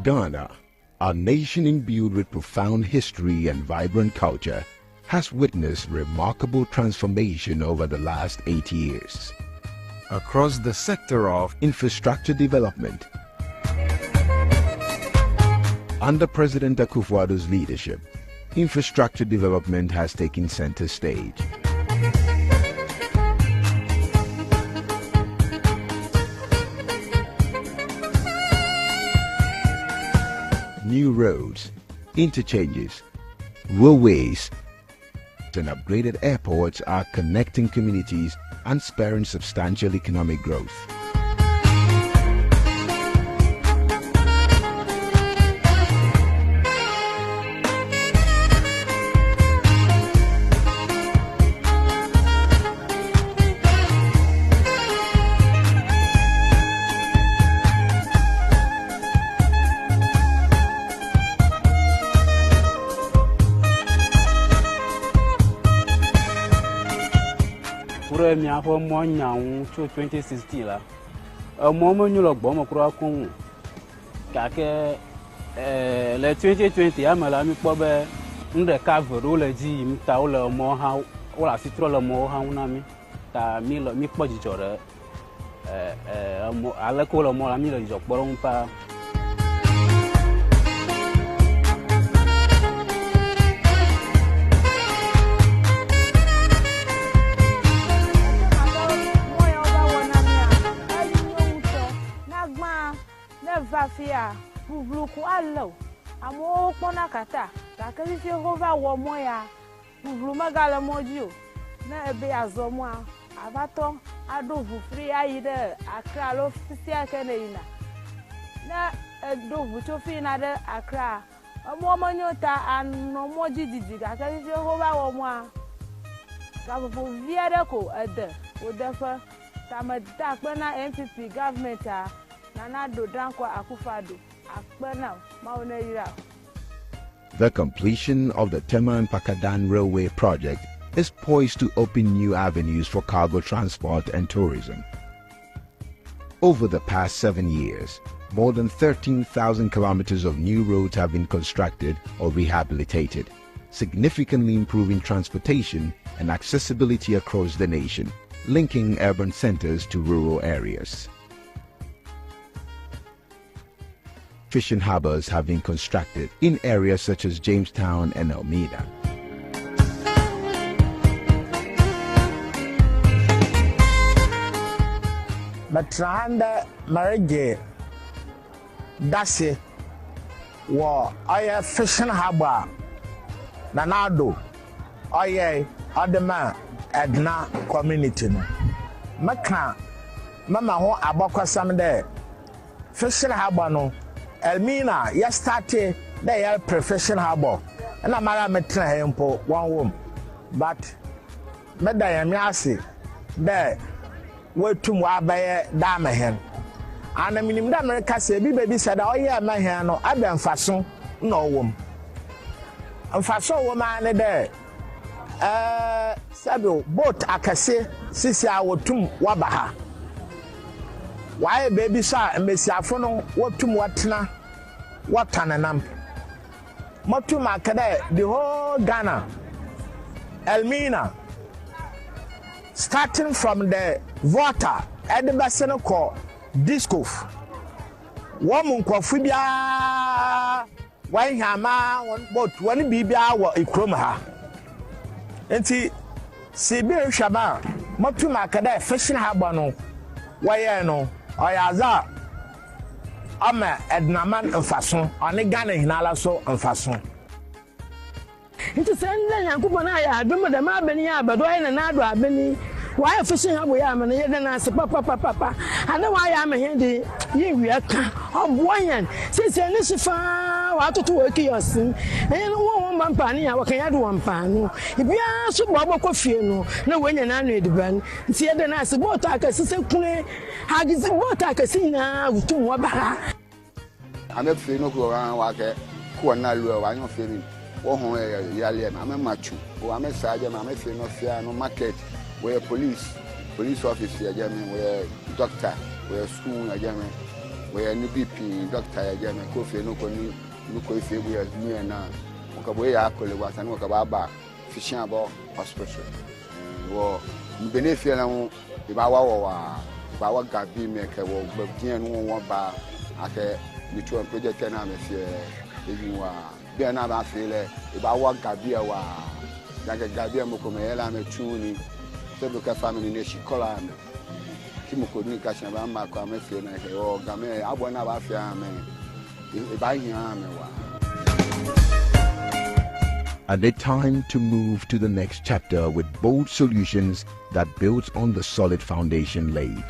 Ghana, a nation imbued with profound history and vibrant culture, has witnessed remarkable transformation over the last 8 years. Across the sector of infrastructure development, under President Akufo-Addo's leadership, infrastructure development has taken center stage. New roads, interchanges, railways, and upgraded airports are connecting communities and spurring substantial economic growth. Mia for more young to 2016 la. A moment you look bomb across Kung Kake le 2020 Amalami Pobe under cover roll a G Taula more how or a citrola more how nami ta milo mi pojore a la cola more a milo is of Borompa. Vafia, Bubluku allo. Amo pona kata. Kakali fi hova wo moya. Bubluma galamodio. Na ebe azomwa. Abato adovu free aide Accra lo fisia keneina. Na edovu chofi na de Accra. Amo manyota anomoji didi. Kakali fi hova wo moa. Kabu viere ko ede. Odefa tamada pena NPP government The completion of the Tema and Pakadan Railway project is poised to open new avenues for cargo transport and tourism. Over the past 7 years, more than 13,000 kilometers of new roads have been constructed or rehabilitated, significantly improving transportation and accessibility across the nation, linking urban centers to rural areas. Fishing harbors have been constructed in areas such as Jamestown and Elmina. Matranda marriage dasi wa aya fishing harbor nanado aya adema edna community no maka mama ho abokwasam de fishing harbor no Elmina ya started there professional harbor and I'm metra hempo one room but meda ya miase there wetum wa baye dama hen ana minim da America say bi baby said oh yeah ma hen no abe mfaso na owom mfaso wo ma ne there sabe boat akase sisi a wotum wabaha why baby sa mbesiafo no wotum watena watananam motum akade the whole Ghana Elmina starting from the water edebaseno ko disco womun ko fibia wan hama won boat won bibia wo ikrom ha enti sibi hwaba motum akade fishing harbor no waye no oyaza ama ednaman mfaso oni Ghana hinala so mfaso nti sende Nyankopon aya adom de ma bani ya bedo ina na do abani why fishing habo ya amana ye na se papa ana why am he de ye wi aka oboyan se ne sifa wa toto wa kiyosin no wo mampa ne ya wakan ya do wampa no bia so bo ko fie no na wanya na no ediban nti ye de na se bo ta ka se kune hagizi bo ta ka sina wutum wa bara ame fe no ko wa ke ko na lu wa nyo fe ni wo ho yale na ame machu wo ame saje na ame fe no fia no market where police officer ya jame where doctor where school ya jame where NPP doctor ya jame ko fe no ko ni ko fe bu ya nu na ko bo ya akole wa san ko ba fishing about hospital wo benefit na wo ba wa gabi me ke wo gbin no wo ba ake ni to project na me fe ebi wa bi na ba fe le ba wa gabi wa daga gabi mo ko me la me tuni sebuka family ne shikola ame kimoko ni ka shamba ma kwa me fe na he o game abo na ba fe ame e ba yin ame wa. And it's time to move to the next chapter with bold solutions that builds on the solid foundation laid.